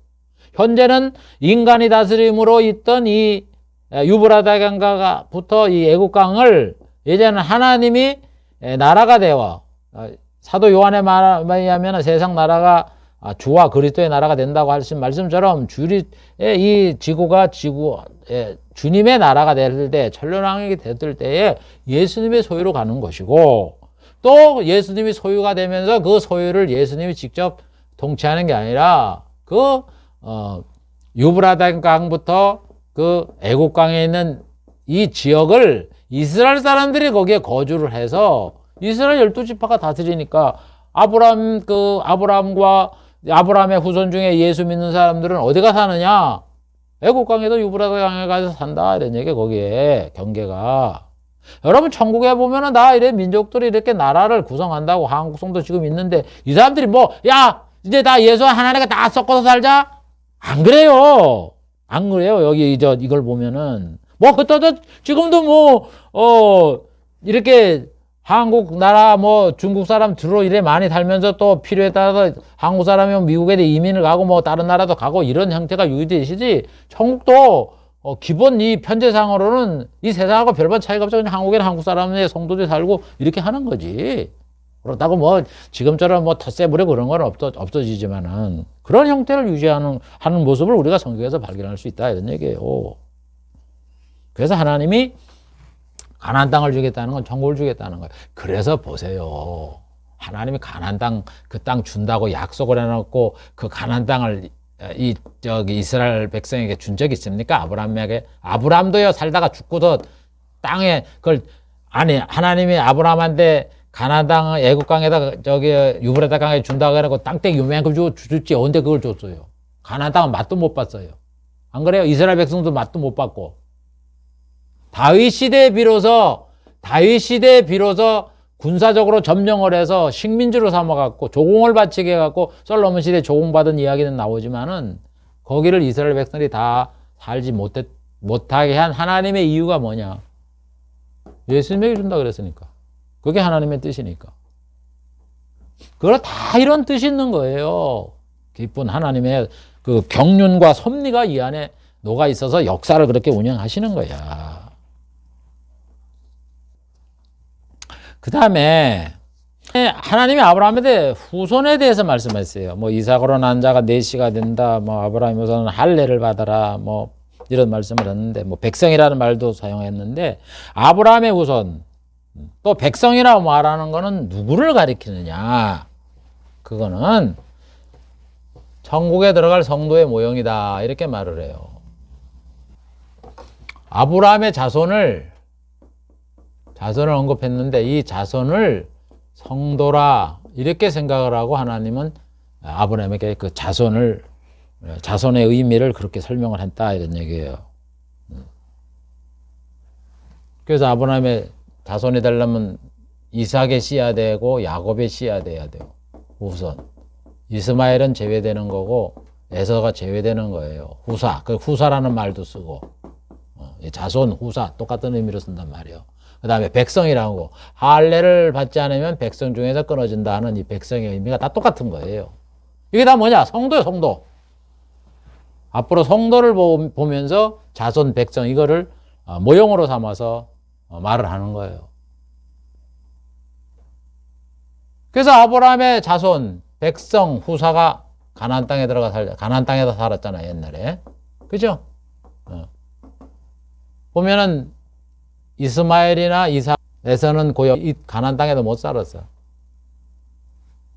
현재는 인간이 다스림으로 있던 이 유브라데 강가부터 이 애국강을 이제는 하나님이 나라가 되어, 사도 요한의 말에 의하면 세상 나라가 주와 그리스도의 나라가 된다고 하신 말씀처럼 이 지구가 주님의 나라가 될 때, 천년왕국이 됐을 때에 예수님의 소유로 가는 것이고, 또 예수님이 소유가 되면서 그 소유를 예수님이 직접 통치하는 게 아니라 유브라데 강부터 그 애국강에 있는 이 지역을 이스라엘 사람들이 거기에 거주를 해서 이스라엘 12지파가 다스리니까 아브라함의 후손 중에 예수 믿는 사람들은 어디가 사느냐? 애국강에도 유브라데 강에 가서 산다. 이런 얘기 거기에 경계가. 여러분 천국에 보면은 이래 민족들이 이렇게 나라를 구성한다고 한국성도 지금 있는데 이 사람들이 이제 다 예수 하나님과 다 섞어서 살자? 안 그래요. 안 그래요. 여기 이걸 보면은 지금도 이렇게 한국 나라 중국 사람 주로 이래 많이 살면서 또 필요에 따라서 한국 사람이면 미국에 이민을 가고 다른 나라도 가고 이런 형태가 유지되시지. 천국도 기본 이 편제상으로는 이 세상하고 별반 차이가 없죠. 그냥 한국에는 한국 사람의 성도들이 살고 이렇게 하는 거지. 그렇다고 지금처럼 텃세 부리고 그런 건 없어지지만은 그런 형태를 유지하는 모습을 우리가 성경에서 발견할 수 있다. 이런 얘기예요. 그래서 하나님이 가나안 땅을 주겠다는 건 천국을 주겠다는 거예요. 그래서 보세요. 하나님이 가나안 땅, 그 땅 준다고 약속을 해놓고 그 가나안 땅을 이스라엘 백성에게 준 적이 있습니까? 아브라함에게. 아브라함도요, 살다가 죽고도 땅에 하나님이 아브라함한테 가나안 땅 애국 강에다 유브라데 강에 준다고 해놓고 땅떼기 요만큼 주지 언제 그걸 줬어요? 가나안 땅은 맛도 못 봤어요. 안 그래요? 이스라엘 백성도 맛도 못 봤고. 다윗 시대에 비로소 군사적으로 점령을 해서 식민지로 삼아갖고 조공을 바치게 해갖고 솔로몬 시대에 조공받은 이야기는 나오지만은 거기를 이스라엘 백성들이 다 살지 못하게 한 하나님의 이유가 뭐냐? 예수님에게 준다 그랬으니까. 그게 하나님의 뜻이니까. 그걸 다 이런 뜻이 있는 거예요. 깊은 하나님의 그 경륜과 섭리가 이 안에 녹아 있어서 역사를 그렇게 운영하시는 거야. 그 다음에 하나님이 아브라함에 대해 후손에 대해서 말씀했어요. 뭐 이삭으로 난 자가 넷이가 된다. 뭐 아브라함이 우선 할례를 받아라. 뭐 이런 말씀을 했는데 뭐 백성이라는 말도 사용했는데 아브라함의 후손 또 백성이라고 말하는 거는 누구를 가리키느냐? 그거는 천국에 들어갈 성도의 모형이다. 이렇게 말을 해요. 아브라함의 자손을 언급했는데 이 자손을 성도라 이렇게 생각을 하고 하나님은 아브라함에게 그 자손의 의미를 그렇게 설명을 했다 이런 얘기예요. 그래서 아브라함의 자손이 되려면 이삭의 씨야 되고 야곱의 씨야 돼야 돼요. 우선 이스마엘은 제외되는 거고 에서가 제외되는 거예요. 후사, 그 후사라는 말도 쓰고 자손, 후사 똑같은 의미로 쓴단 말이에요. 그 다음에 백성이라고 할례를 받지 않으면 백성 중에서 끊어진다는 이 백성의 의미가 다 똑같은 거예요. 이게 다 뭐냐? 성도예요, 성도. 앞으로 성도를 보면서 자손, 백성 이거를 모형으로 삼아서 말을 하는 거예요. 그래서 아브라함의 자손, 백성, 후사가 가나안 땅에 가나안 땅에서 살았잖아요, 옛날에. 그죠? 보면은 이스마엘이나 이삭, 에서는 가나안 땅에도 못 살았어.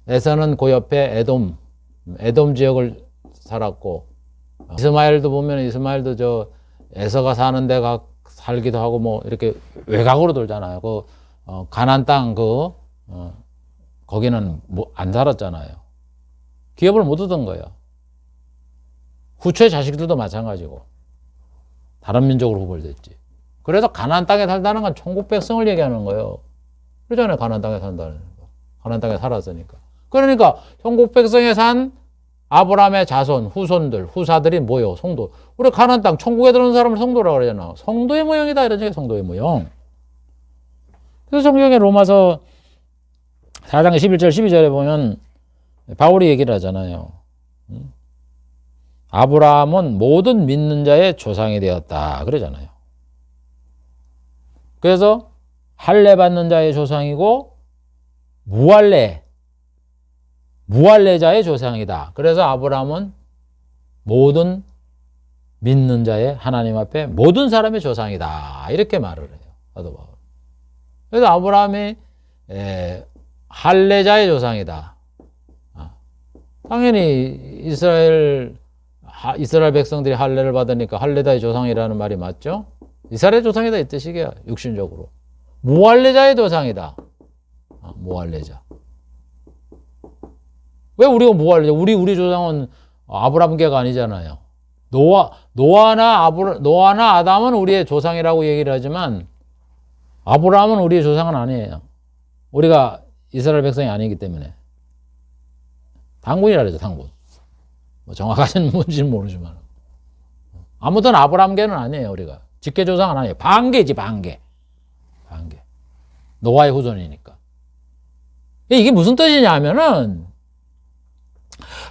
에서는 그 옆에 에돔 지역을 살았고, 이스마엘도 보면 이스마엘도 에서가 사는 데가 살기도 하고 뭐 이렇게 외곽으로 돌잖아요. 가나안 땅 거기는 안 살았잖아요. 기업을 못 얻은 거예요. 후초의 자식들도 마찬가지고 다른 민족으로 후벌됐지. 그래서 가나안 땅에 살다는 건 천국 백성을 얘기하는 거예요. 그러잖아요. 가나안 땅에 산다는 거. 가나안 땅에 살았으니까. 그러니까 천국 백성에 산 아브라함의 자손, 후사들이 뭐요? 성도. 우리 가나안 땅 천국에 들어온 사람을 성도라고 그러잖아. 성도의 모형이다 이런 얘기. 성도의 모형. 그래서 성경에 로마서 4장 11절 12절에 보면 바울이 얘기를 하잖아요. 아브라함은 모든 믿는 자의 조상이 되었다 그러잖아요. 그래서 할례 받는 자의 조상이고 무할례자의 조상이다. 그래서 아브라함은 모든 믿는 자의 하나님 앞에 모든 사람의 조상이다. 이렇게 말을 해요. 사도 바울. 그래서 아브라함이 할례자의 조상이다. 당연히 이스라엘 백성들이 할례를 받으니까 할례자의 조상이라는 말이 맞죠? 이스라엘 조상이다 이 뜻이게요. 육신적으로. 무할례자의 조상이다. 무할례자. 왜 우리가 무할례자? 우리 조상은 아브라함계가 아니잖아요. 노아나 아담은 우리의 조상이라고 얘기를 하지만 아브라함은 우리의 조상은 아니에요. 우리가 이스라엘 백성이 아니기 때문에. 당군이라 그러죠, 당군. 뭐 정확하신 뭔지는 모르지만. 아무튼 아브라함계는 아니에요, 우리가. 직계조상은 아니에요. 반계지, 반계. 노아의 후손이니까. 이게 무슨 뜻이냐 하면은,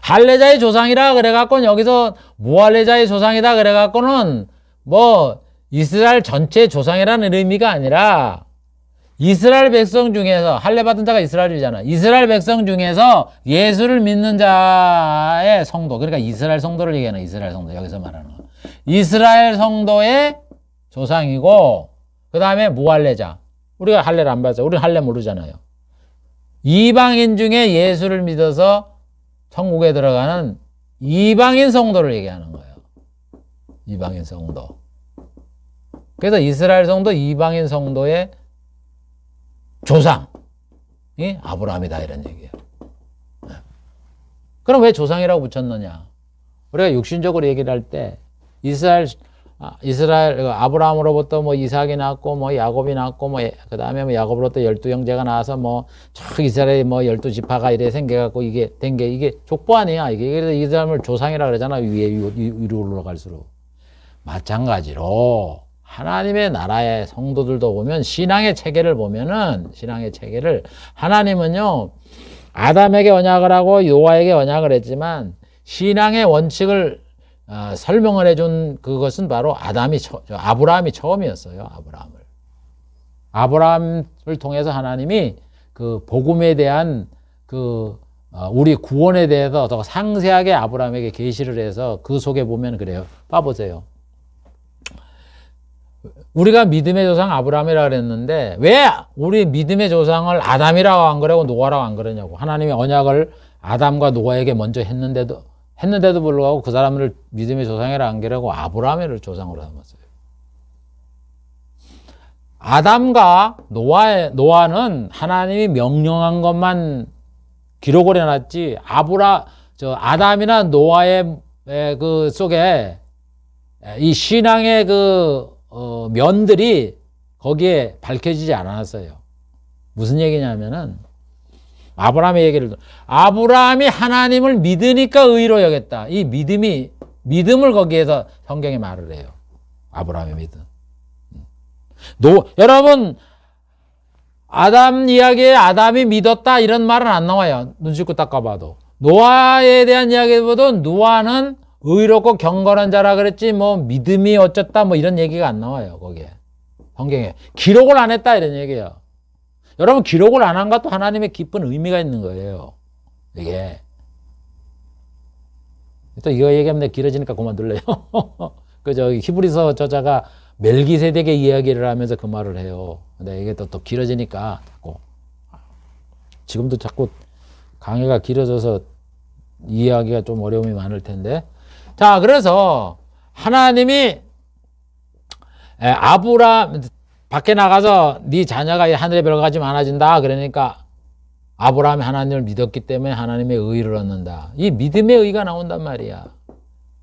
할례자의 조상이라 그래갖고는 여기서 무할례자의 조상이다 그래갖고는 뭐, 이스라엘 전체 조상이라는 의미가 아니라, 이스라엘 백성 중에서 할례 받은 자가 이스라엘이잖아. 이스라엘 백성 중에서 예수를 믿는 자의 성도, 그러니까 이스라엘 성도를 얘기하는 이스라엘 성도 여기서 말하는 거. 이스라엘 성도의 조상이고 그 다음에 무할례자. 우리가 할례를 안 받았어요. 우리는 할례 모르잖아요. 이방인 중에 예수를 믿어서 천국에 들어가는 이방인 성도를 얘기하는 거예요. 이방인 성도. 그래서 이스라엘 성도, 이방인 성도의 조상이 아브라함이다 이런 얘기예요. 그럼 왜 조상이라고 붙였느냐? 우리가 육신적으로 얘기를 할 때 이스라엘 아브라함으로부터 뭐 이삭이 낳았고 뭐 야곱이 낳았고 뭐 그다음에 뭐 야곱으로부터 12형제가 나와서 뭐 쫙 이스라엘이 뭐 12지파가 이래 생겨갖고 이게 된 게 이게 족보 아니야. 이게 그래서 이 사람을 조상이라 그러잖아. 위로 올라갈수록. 마찬가지로 하나님의 나라의 성도들도 보면 신앙의 체계를 보면은 신앙의 체계를 하나님은요 아담에게 언약을 하고 노아에게 언약을 했지만 신앙의 원칙을 설명을 해준 그것은 바로 아브라함이 처음이었어요. 아브라함을 통해서 하나님이 그 복음에 대한 우리 구원에 대해서 더 상세하게 아브라함에게 계시를 해서 그 속에 보면 그래요. 봐보세요. 우리가 믿음의 조상 아브라함이라고 그랬는데 왜 우리 믿음의 조상을 아담이라고 안 그러고 노아라고 안 그러냐고. 하나님의 언약을 아담과 노아에게 먼저 했는데도 불구하고 그 사람을 믿음의 조상이라 안 그러고 아브라함을 조상으로 삼았어요. 아담과 노아는 하나님이 명령한 것만 기록을 해놨지 아담이나 노아의 그 속에 이 신앙의 면들이 거기에 밝혀지지 않았어요. 무슨 얘기냐면은 아브라함이 하나님을 믿으니까 의로 여겼다. 이 믿음을 거기에서 성경에 말을 해요. 아브라함의 믿음. 여러분, 아담 이야기에 아담이 믿었다 이런 말은 안 나와요. 눈짓고 닦아봐도. 노아에 대한 이야기보다 노아는 의롭고 경건한 자라 그랬지 뭐 믿음이 어쩌다 뭐 이런 얘기가 안 나와요. 거기에. 성경에. 기록을 안 했다 이런 얘기예요. 여러분 기록을 안 한 것도 하나님의 깊은 의미가 있는 거예요. 이게. 또 이거 얘기하면 내가 길어지니까 그만둘래요. 히브리서 저자가 멜기세덱의 이야기를 하면서 그 말을 해요. 근데 이게 또 길어지니까 지금도 자꾸 강의가 길어져서 이해하기가 좀 어려움이 많을 텐데. 자, 그래서 하나님이 아브라함 밖에 나가서 네 자녀가 하늘의 별같이 많아진다. 그러니까 아브라함이 하나님을 믿었기 때문에 하나님의 의를 얻는다. 이 믿음의 의가 나온단 말이야.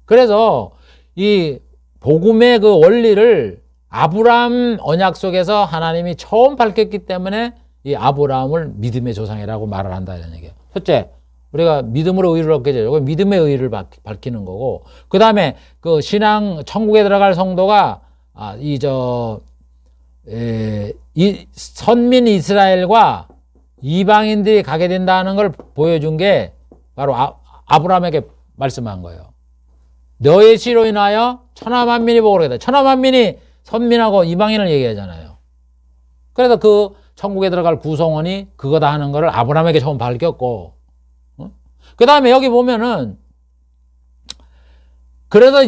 그래서 이 복음의 그 원리를 아브라함 언약 속에서 하나님이 처음 밝혔기 때문에 이 아브라함을 믿음의 조상이라고 말을 한다 이런 얘기예요. 첫째, 우리가 믿음으로 의를 얻게 되죠. 믿음의 의를 밝히는 거고, 그 다음에 그 신앙 천국에 들어갈 성도가 이 선민 이스라엘과 이방인들이 가게 된다는 걸 보여준 게 바로 아브라함에게 말씀한 거예요. 너의 씨로 인하여 천하만민이 복을 얻게 다. 천하만민이 선민하고 이방인을 얘기하잖아요. 그래서 그 천국에 들어갈 구성원이 그거다 하는 거를 아브라함에게 처음 밝혔고, 그 다음에 여기 보면은 그래서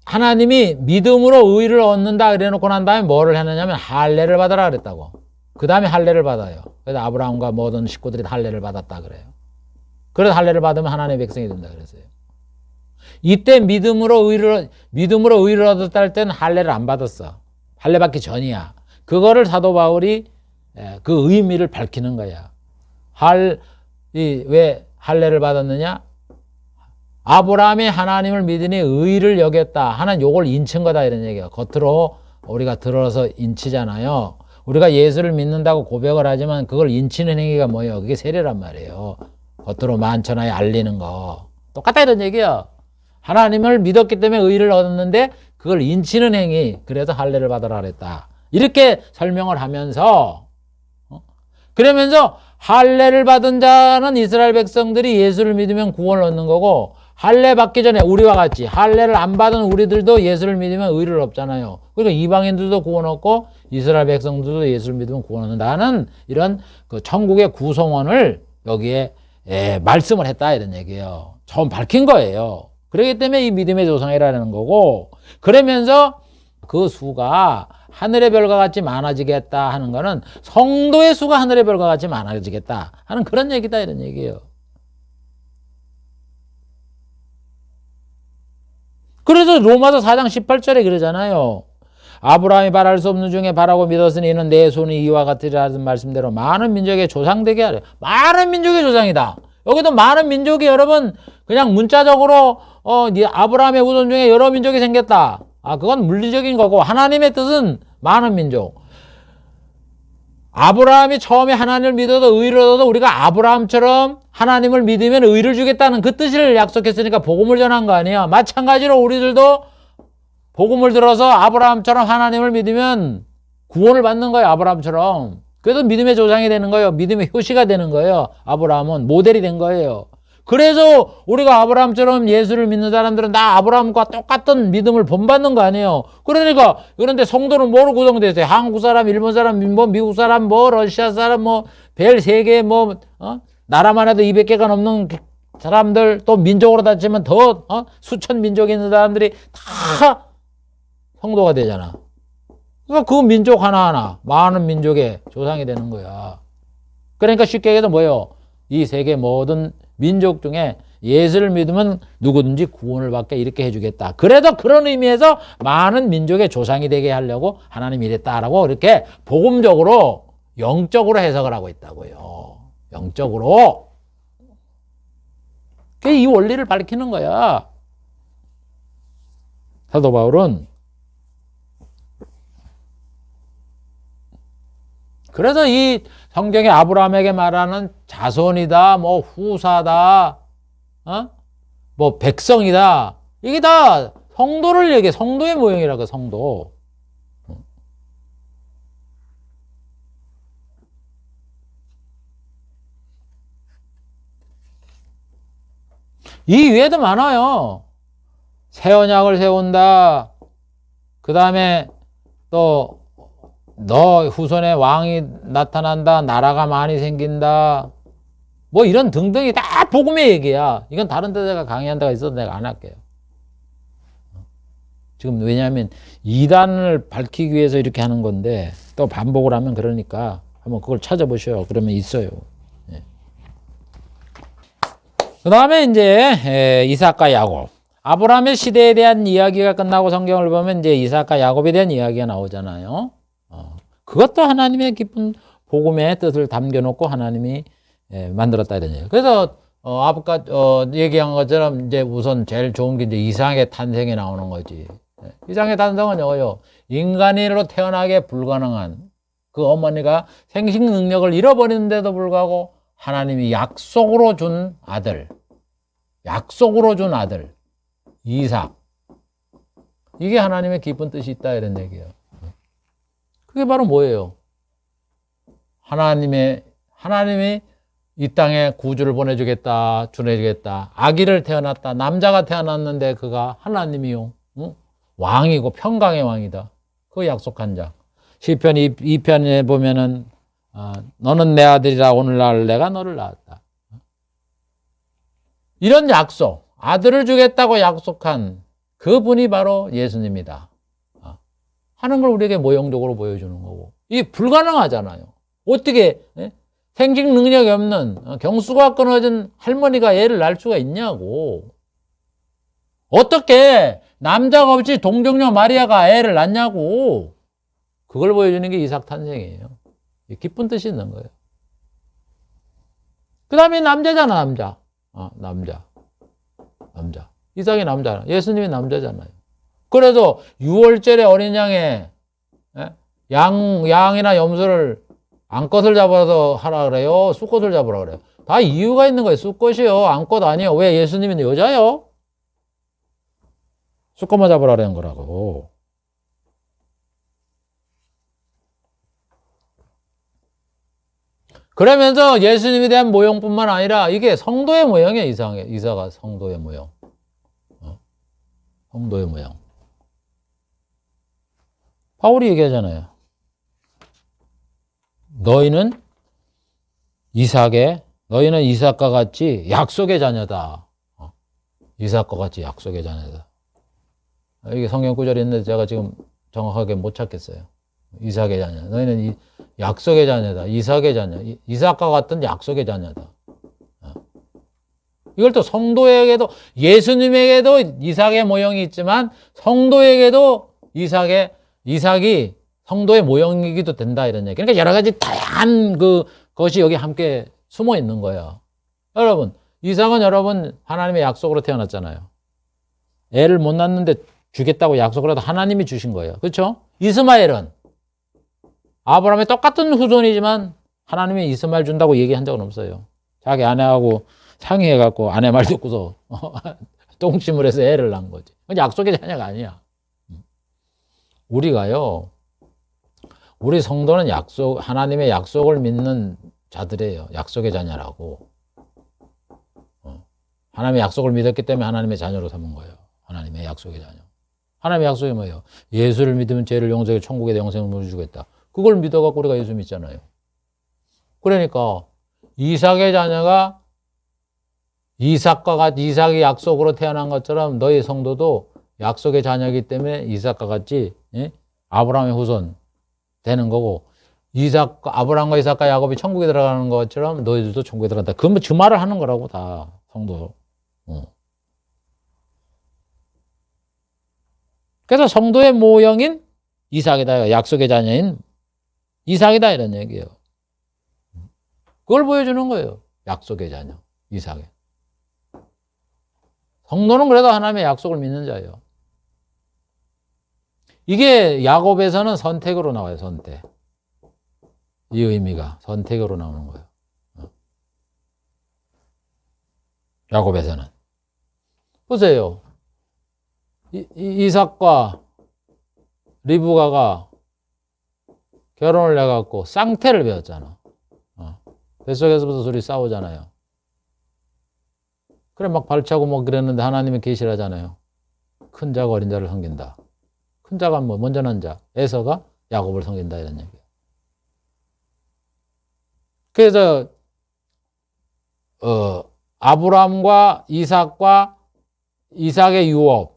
하나님이 믿음으로 의를 얻는다 그래놓고 난 다음에 뭐를 했느냐면 할례를 받아라 그랬다고. 그 다음에 할례를 받아요. 그래서 아브라함과 모든 식구들이 할례를 받았다 그래요. 그래서 할례를 받으면 하나님의 백성이 된다 그랬어요. 이때 믿음으로 의를 얻었다 할 때는 할례를 안 받았어. 할례 받기 전이야. 그거를 사도 바울이 그 의미를 밝히는 거야. 왜 할례를 받았느냐? 아브라함이 하나님을 믿으니 의를 여겼다 하는 요걸 인친 거다 이런 얘기야. 겉으로 우리가 들어서 인치잖아요. 우리가 예수를 믿는다고 고백을 하지만 그걸 인치는 행위가 뭐예요? 그게 세례란 말이에요. 겉으로 만천하에 알리는 거. 똑같다 이런 얘기야. 하나님을 믿었기 때문에 의를 얻었는데 그걸 인치는 행위. 그래서 할례를 받으라 그랬다. 이렇게 설명을 하면서 그러면서 할례를 받은 자는 이스라엘 백성들이 예수를 믿으면 구원을 얻는 거고, 할례 받기 전에 우리와 같이 할례를 안 받은 우리들도 예수를 믿으면 의를 얻잖아요. 그러니까 이방인들도 구원 얻고 이스라엘 백성들도 예수를 믿으면 구원 얻는다는 이런 그 천국의 구성원을 여기에 말씀을 했다 이런 얘기예요. 처음 밝힌 거예요. 그렇기 때문에 이 믿음의 조상이라는 거고, 그러면서 그 수가 하늘의 별과 같이 많아지겠다 하는 거는 성도의 수가 하늘의 별과 같이 많아지겠다 하는 그런 얘기다, 이런 얘기예요. 그래서 로마서 4장 18절에 그러잖아요. 아브라함이 바랄 수 없는 중에 바라고 믿었으니 이는 내 손이 이와 같으리라는 말씀대로 많은 민족의 조상되게 하려. 많은 민족의 조상이다. 여기도 많은 민족이 여러분 그냥 문자적으로 아브라함의 후손 중에 여러 민족이 생겼다. 그건 물리적인 거고, 하나님의 뜻은 많은 민족. 아브라함이 처음에 하나님을 믿어도 의를 얻어도 우리가 아브라함처럼 하나님을 믿으면 의를 주겠다는 그 뜻을 약속했으니까 복음을 전한 거 아니야. 마찬가지로 우리들도 복음을 들어서 아브라함처럼 하나님을 믿으면 구원을 받는 거예요. 아브라함처럼. 그래서 믿음의 조상이 되는 거예요. 믿음의 효시가 되는 거예요. 아브라함은 모델이 된 거예요. 그래서 우리가 아브라함처럼 예수를 믿는 사람들은 나 아브라함과 똑같은 믿음을 본받는 거 아니에요. 그러니까 그런데 성도는 뭐로 구성되어 있어요? 한국 사람, 일본 사람, 뭐 미국 사람, 뭐 러시아 사람, 뭐 벨 3개, 뭐 나라만 해도 200개가 넘는 사람들, 또 민족으로 따지면 더 수천 민족이 있는 사람들이 다 성도가 되잖아. 그러니까 그 민족 하나하나 많은 민족의 조상이 되는 거야. 그러니까 쉽게 얘기해서 뭐예요? 이 세계 모든 민족 중에 예수를 믿으면 누구든지 구원을 받게 이렇게 해주겠다. 그래도 그런 의미에서 많은 민족의 조상이 되게 하려고 하나님이 이랬다라고 이렇게 복음적으로 영적으로 해석을 하고 있다고요. 영적으로. 이 원리를 밝히는 거야. 사도 바울은 그래서 이 성경에 아브라함에게 말하는 자손이다, 뭐 후사다, 뭐 백성이다, 이게 다 성도를 얘기해. 성도의 모형이라고, 성도. 이 위에도 많아요. 새 언약을 세운다. 그 다음에 또 너 후손에 왕이 나타난다. 나라가 많이 생긴다. 뭐 이런 등등이 다 복음의 얘기야. 이건 다른 데 내가 강의한 데가 있어도 내가 안 할게요. 지금 왜냐하면 이단을 밝히기 위해서 이렇게 하는 건데 또 반복을 하면 그러니까 한번 그걸 찾아보셔요. 그러면 있어요. 예. 그 다음에 이제 이삭과 야곱. 아브라함의 시대에 대한 이야기가 끝나고 성경을 보면 이제 이삭과 야곱에 대한 이야기가 나오잖아요. 그것도 하나님의 깊은 복음의 뜻을 담겨놓고 하나님이 만들었다 이런 얘기예요. 그래서 아까 얘기한 것처럼 이제 우선 제일 좋은 게 이제 이삭의 탄생이 나오는 거지. 이삭의 탄생은 이거요. 인간으로 태어나게 불가능한 그 어머니가 생식 능력을 잃어버리는데도 불구하고 하나님이 약속으로 준 아들 이삭. 이게 하나님의 깊은 뜻이 있다 이런 얘기예요. 그게 바로 뭐예요? 하나님이 이 땅에 구주를 보내주겠다, 주내주겠다. 아기를 태어났다. 남자가 태어났는데 그가 하나님이요. 왕이고 평강의 왕이다. 그 약속한 자. 시편 2편에 보면은 너는 내 아들이라 오늘날 내가 너를 낳았다. 이런 약속, 아들을 주겠다고 약속한 그분이 바로 예수님이다 하는 걸 우리에게 모형적으로 보여주는 거고. 이게 불가능하잖아요. 어떻게 생식 능력이 없는 경수가 끊어진 할머니가 애를 낳을 수가 있냐고. 어떻게 남자가 없이 동정녀 마리아가 애를 낳냐고. 그걸 보여주는 게 이삭 탄생이에요. 깊은 뜻이 있는 거예요. 그 다음에 남자잖아, 남자. 남자. 이삭이 남자잖아. 예수님이 남자잖아요. 그래서 6월절에 어린 양에 양이나 염소를 암컷을 잡아서 하라 그래요? 수컷을 잡으라 그래요? 다 이유가 있는 거예요. 수컷이요. 암컷 아니에요. 왜? 예수님은 여자요? 수컷만 잡으라 그러는 거라고. 그러면서 예수님에 대한 모형뿐만 아니라 이게 성도의 모형이에요. 이사가 성도의 모형. 성도의 모형. 바울이 얘기하잖아요. 너희는 이삭과 같이 약속의 자녀다. 이삭과 같이 약속의 자녀다. 이게 성경 구절이 있는데 제가 지금 정확하게 못 찾겠어요. 이삭의 자녀. 너희는 약속의 자녀다. 이삭의 자녀. 이삭과 같은 약속의 자녀다. 이걸 또 성도에게도, 예수님에게도 이삭의 모형이 있지만 성도에게도 이삭이 성도의 모형이기도 된다, 이런 얘기. 그러니까 여러 가지 다양한 것이 여기 함께 숨어 있는 거예요. 여러분, 이삭은 여러분 하나님의 약속으로 태어났잖아요. 애를 못 낳는데 주겠다고 약속을 해도 하나님이 주신 거예요. 그렇죠? 이스마엘은 아브라함의 똑같은 후손이지만 하나님이 이스마엘 준다고 얘기한 적은 없어요. 자기 아내하고 상의해갖고 아내 말 듣고서 똥심을 해서 애를 낳은 거지. 약속의 자녀가 아니야. 우리가요, 우리 성도는 하나님의 약속을 믿는 자들이에요. 약속의 자녀라고. 하나님의 약속을 믿었기 때문에 하나님의 자녀로 삼은 거예요. 하나님의 약속의 자녀. 하나님의 약속이 뭐예요? 예수를 믿으면 죄를 용서해 천국에 영생을 주겠다. 그걸 믿어갖고 우리가 예수 믿잖아요. 그러니까 이삭의 자녀가 이삭이 약속으로 태어난 것처럼 너희 성도도 약속의 자녀이기 때문에 이삭과 같이 아브라함의 후손 되는 거고, 아브라함과 이삭과 야곱이 천국에 들어가는 것처럼 너희들도 천국에 들어간다. 그 말을 하는 거라고, 다 성도. 그래서 성도의 모형인 이삭이다. 약속의 자녀인 이삭이다, 이런 얘기예요. 그걸 보여주는 거예요. 약속의 자녀, 이삭의. 성도는 그래도 하나님의 약속을 믿는 자예요. 이게 야곱에서는 선택으로 나와요. 선택. 이 의미가 선택으로 나오는 거예요. 야곱에서는. 보세요. 이삭과 리브가가 결혼을 해갖고 쌍태를 배웠잖아. 뱃속에서부터 둘이 싸우잖아요. 그래 막 발차고 뭐 그랬는데 하나님이 계시를 하잖아요. 큰 자가 어린 자를 섬긴다. 큰 자가 뭐 먼저 난 자, 에서가 야곱을 섬긴다, 이런 얘기예요. 그래서 아브라함과 이삭의 유업,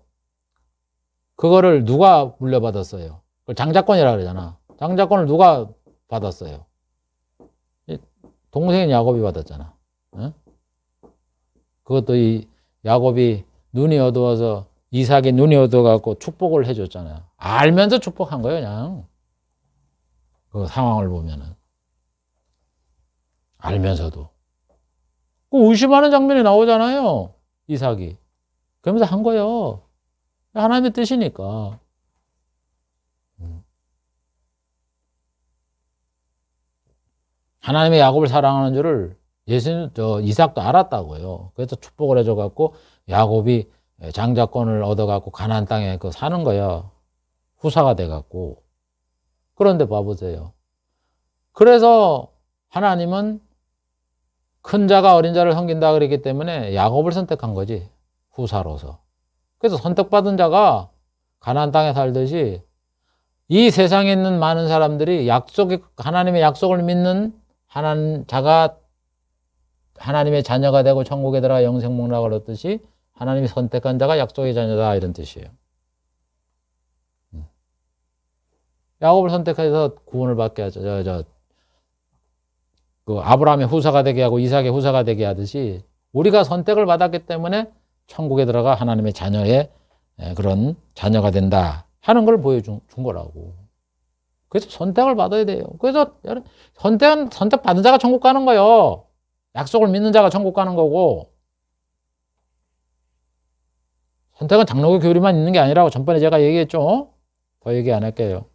그거를 누가 물려받았어요? 그걸 장자권이라 그러잖아. 장자권을 누가 받았어요? 동생인 야곱이 받았잖아. 응? 그것도 이 야곱이 눈이 어두워서 이삭이 눈이 어두워갖고 축복을 해줬잖아요. 알면서 축복한 거예요, 그냥. 그 상황을 보면은. 알면서도. 그 의심하는 장면이 나오잖아요, 이삭이. 그러면서 한 거예요. 하나님의 뜻이니까. 하나님의 야곱을 사랑하는 줄을 이삭도 알았다고요. 그래서 축복을 해줘갖고 야곱이 장자권을 얻어갖고 가나안 땅에 사는 거야. 후사가 돼갖고. 그런데 봐보세요. 그래서 하나님은 큰 자가 어린 자를 섬긴다 그랬기 때문에 야곱을 선택한 거지. 후사로서. 그래서 선택받은 자가 가나안 땅에 살듯이 이 세상에 있는 많은 사람들이 하나님의 약속을 믿는 자가 하나님의 자녀가 되고 천국에 들어가 영생 목락을 얻듯이 하나님이 선택한 자가 약속의 자녀다, 이런 뜻이에요. 야곱을 선택해서 구원을 받게 하죠. 아브라함의 후사가 되게 하고 이삭의 후사가 되게 하듯이 우리가 선택을 받았기 때문에 천국에 들어가 하나님의 자녀의 그런 자녀가 된다 하는 걸 보여준 거라고. 그래서 선택을 받아야 돼요. 그래서 선택 받은 자가 천국 가는 거예요. 약속을 믿는 자가 천국 가는 거고. 선택은 장로교 교리만 있는 게 아니라고 전번에 제가 얘기했죠. 더 얘기 안 할게요.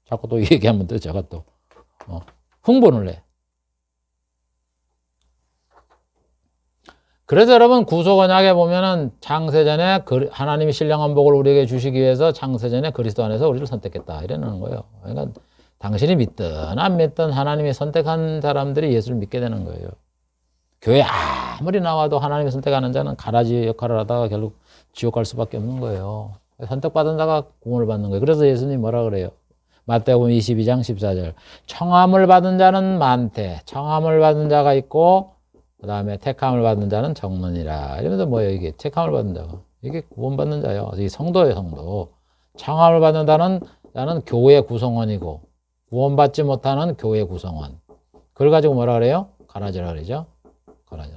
자꾸 또 얘기하면 또 제가 또 흥분을 해. 그래서 여러분 구속언약에 보면은 창세전에 하나님이 신령한 복을 우리에게 주시기 위해서 창세전에 그리스도 안에서 우리를 선택했다, 이러는 거예요. 그러니까 당신이 믿든 안 믿든 하나님이 선택한 사람들이 예수를 믿게 되는 거예요. 교회 아무리 나와도 하나님이 선택하는 자는 가라지 역할을 하다가 결국 지옥 갈 수밖에 없는 거예요. 선택받은 자가 구원을 받는 거예요. 그래서 예수님이 뭐라 그래요? 마태복음 22장 14절. 청함을 받은 자는 많대. 청함을 받은 자가 있고 그 다음에 택함을 받은 자는 적느니라. 이러면서 뭐예요, 이게? 택함을 받은 자가. 이게 구원받는 자예요. 이 성도예요, 성도. 청함을 받는 자는 나는 교회 구성원이고 구원받지 못하는 교회 구성원. 그걸 가지고 뭐라 그래요? 가라지라 그러죠. 가라지.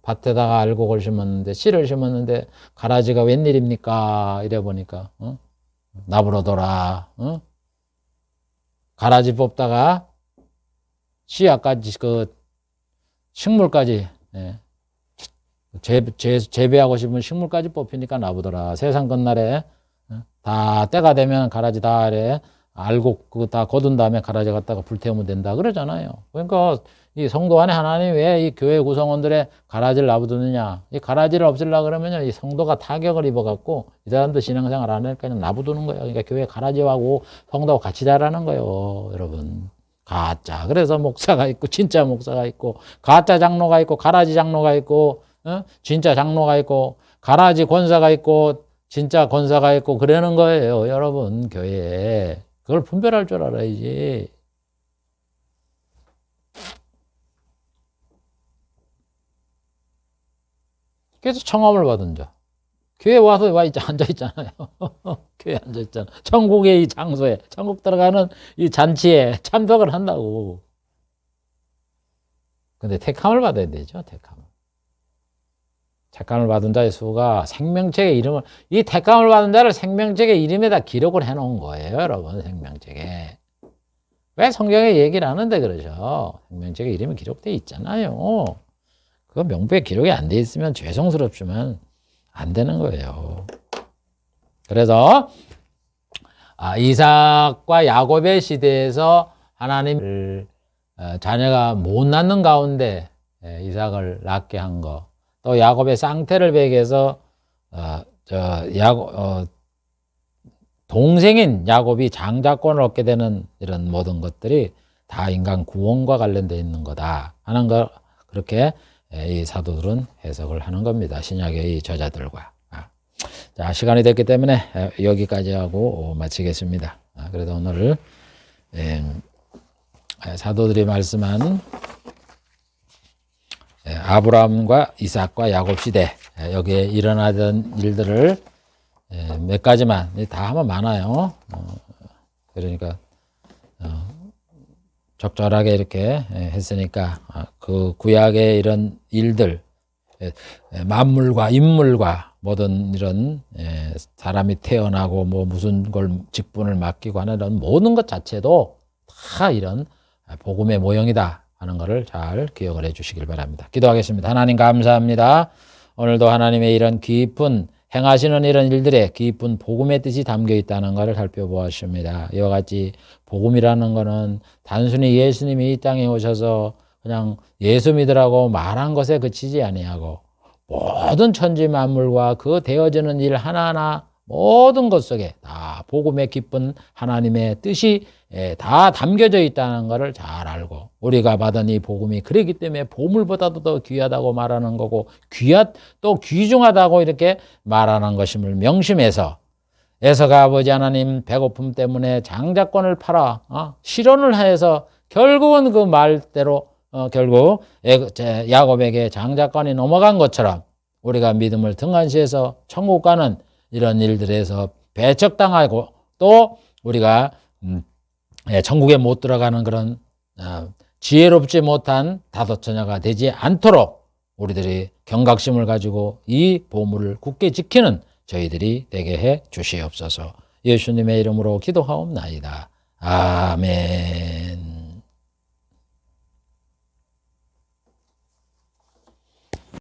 밭에다가 알곡을 심었는데 씨를 심었는데 가라지가 웬일입니까? 이래 보니까 나부러더라. 가라지 뽑다가 씨앗까지 그 식물까지 재배하고 싶은 식물까지 뽑히니까 나보더라. 세상 끝날에 다 때가 되면 가라지 다 아래 알곡 그거 다 거둔 다음에 가라지 갖다가 불태우면 된다 그러잖아요. 그러니까 이 성도 안에 하나님 왜 이 교회 구성원들의 가라지를 놔두느냐. 이 가라지를 없애려고 그러면요. 이 성도가 타격을 입어갖고 이 사람도 신앙생활 안 하니까 그냥 놔두는 거예요. 그러니까 교회 가라지하고 성도하고 같이 자라는 거예요. 여러분. 가짜. 그래서 목사가 있고 진짜 목사가 있고 가짜 장로가 있고 가라지 장로가 있고 진짜 장로가 있고 가라지 권사가 있고 진짜 권사가 있고 그러는 거예요. 여러분 교회에. 그걸 분별할 줄 알아야지. 그래서 청함을 받은 자. 교회 와서 앉아있잖아요. 교회 앉아있잖아. 천국의 이 장소에, 천국 들어가는 이 잔치에 참석을 한다고. 근데 택함을 받아야 되죠, 택함을. 택함을 받은 자의 수가 생명책의 이름을, 이 택함을 받은 자를 생명책의 이름에다 기록을 해놓은 거예요, 여러분, 생명책에. 왜 성경에 얘기를 하는데 그러죠? 생명책의 이름이 기록되어 있잖아요. 그거 명부에 기록이 안 돼 있으면 죄송스럽지만 안 되는 거예요. 그래서 이삭과 야곱의 시대에서 하나님을 자녀가 못 낳는 가운데 이삭을 낳게 한 거, 또 야곱의 쌍태를 베개해서 동생인 야곱이 장자권을 얻게 되는 이런 모든 것들이 다 인간 구원과 관련되어 있는 거다 하는 걸 그렇게 이 사도들은 해석을 하는 겁니다. 신약의 이 저자들과. 자, 시간이 됐기 때문에 여기까지 하고 마치겠습니다. 그래도 오늘 사도들이 말씀한 아브라함과 이삭과 야곱 시대 여기에 일어나던 일들을 몇 가지만 다 하면 많아요. 그러니까 적절하게 이렇게 했으니까 그 구약의 이런 일들, 만물과 인물과 모든 이런 사람이 태어나고 뭐 무슨 걸 직분을 맡기고 하는 이런 모든 것 자체도 다 이런 복음의 모형이다 하는 것을 잘 기억을 해 주시길 바랍니다. 기도하겠습니다. 하나님 감사합니다. 오늘도 하나님의 이런 깊은 행하시는 이런 일들에 깊은 복음의 뜻이 담겨 있다는 것을 살펴보았습니다. 이와 같이 복음이라는 것은 단순히 예수님이 이 땅에 오셔서 그냥 예수 믿으라고 말한 것에 그치지 아니하고 모든 천지 만물과 그 되어지는 일 하나하나 모든 것 속에 다 복음의 깊은 하나님의 뜻이 다 담겨져 있다는 것을 잘 알고 우리가 받은 이 복음이 그렇기 때문에 보물보다도 더 귀하다고 말하는 거고 또 귀중하다고 이렇게 말하는 것임을 명심해서 에서가 아버지 하나님 배고픔 때문에 장자권을 팔아 실언을 해서 결국은 그 말대로 결국 야곱에게 장자권이 넘어간 것처럼 우리가 믿음을 등한시해서 천국 가는 이런 일들에서 배척당하고 또 우리가 천국에 못 들어가는 그런 지혜롭지 못한 다소처녀가 되지 않도록 우리들이 경각심을 가지고 이 보물을 굳게 지키는 저희들이 되게 해 주시옵소서. 예수님의 이름으로 기도하옵나이다. 아멘.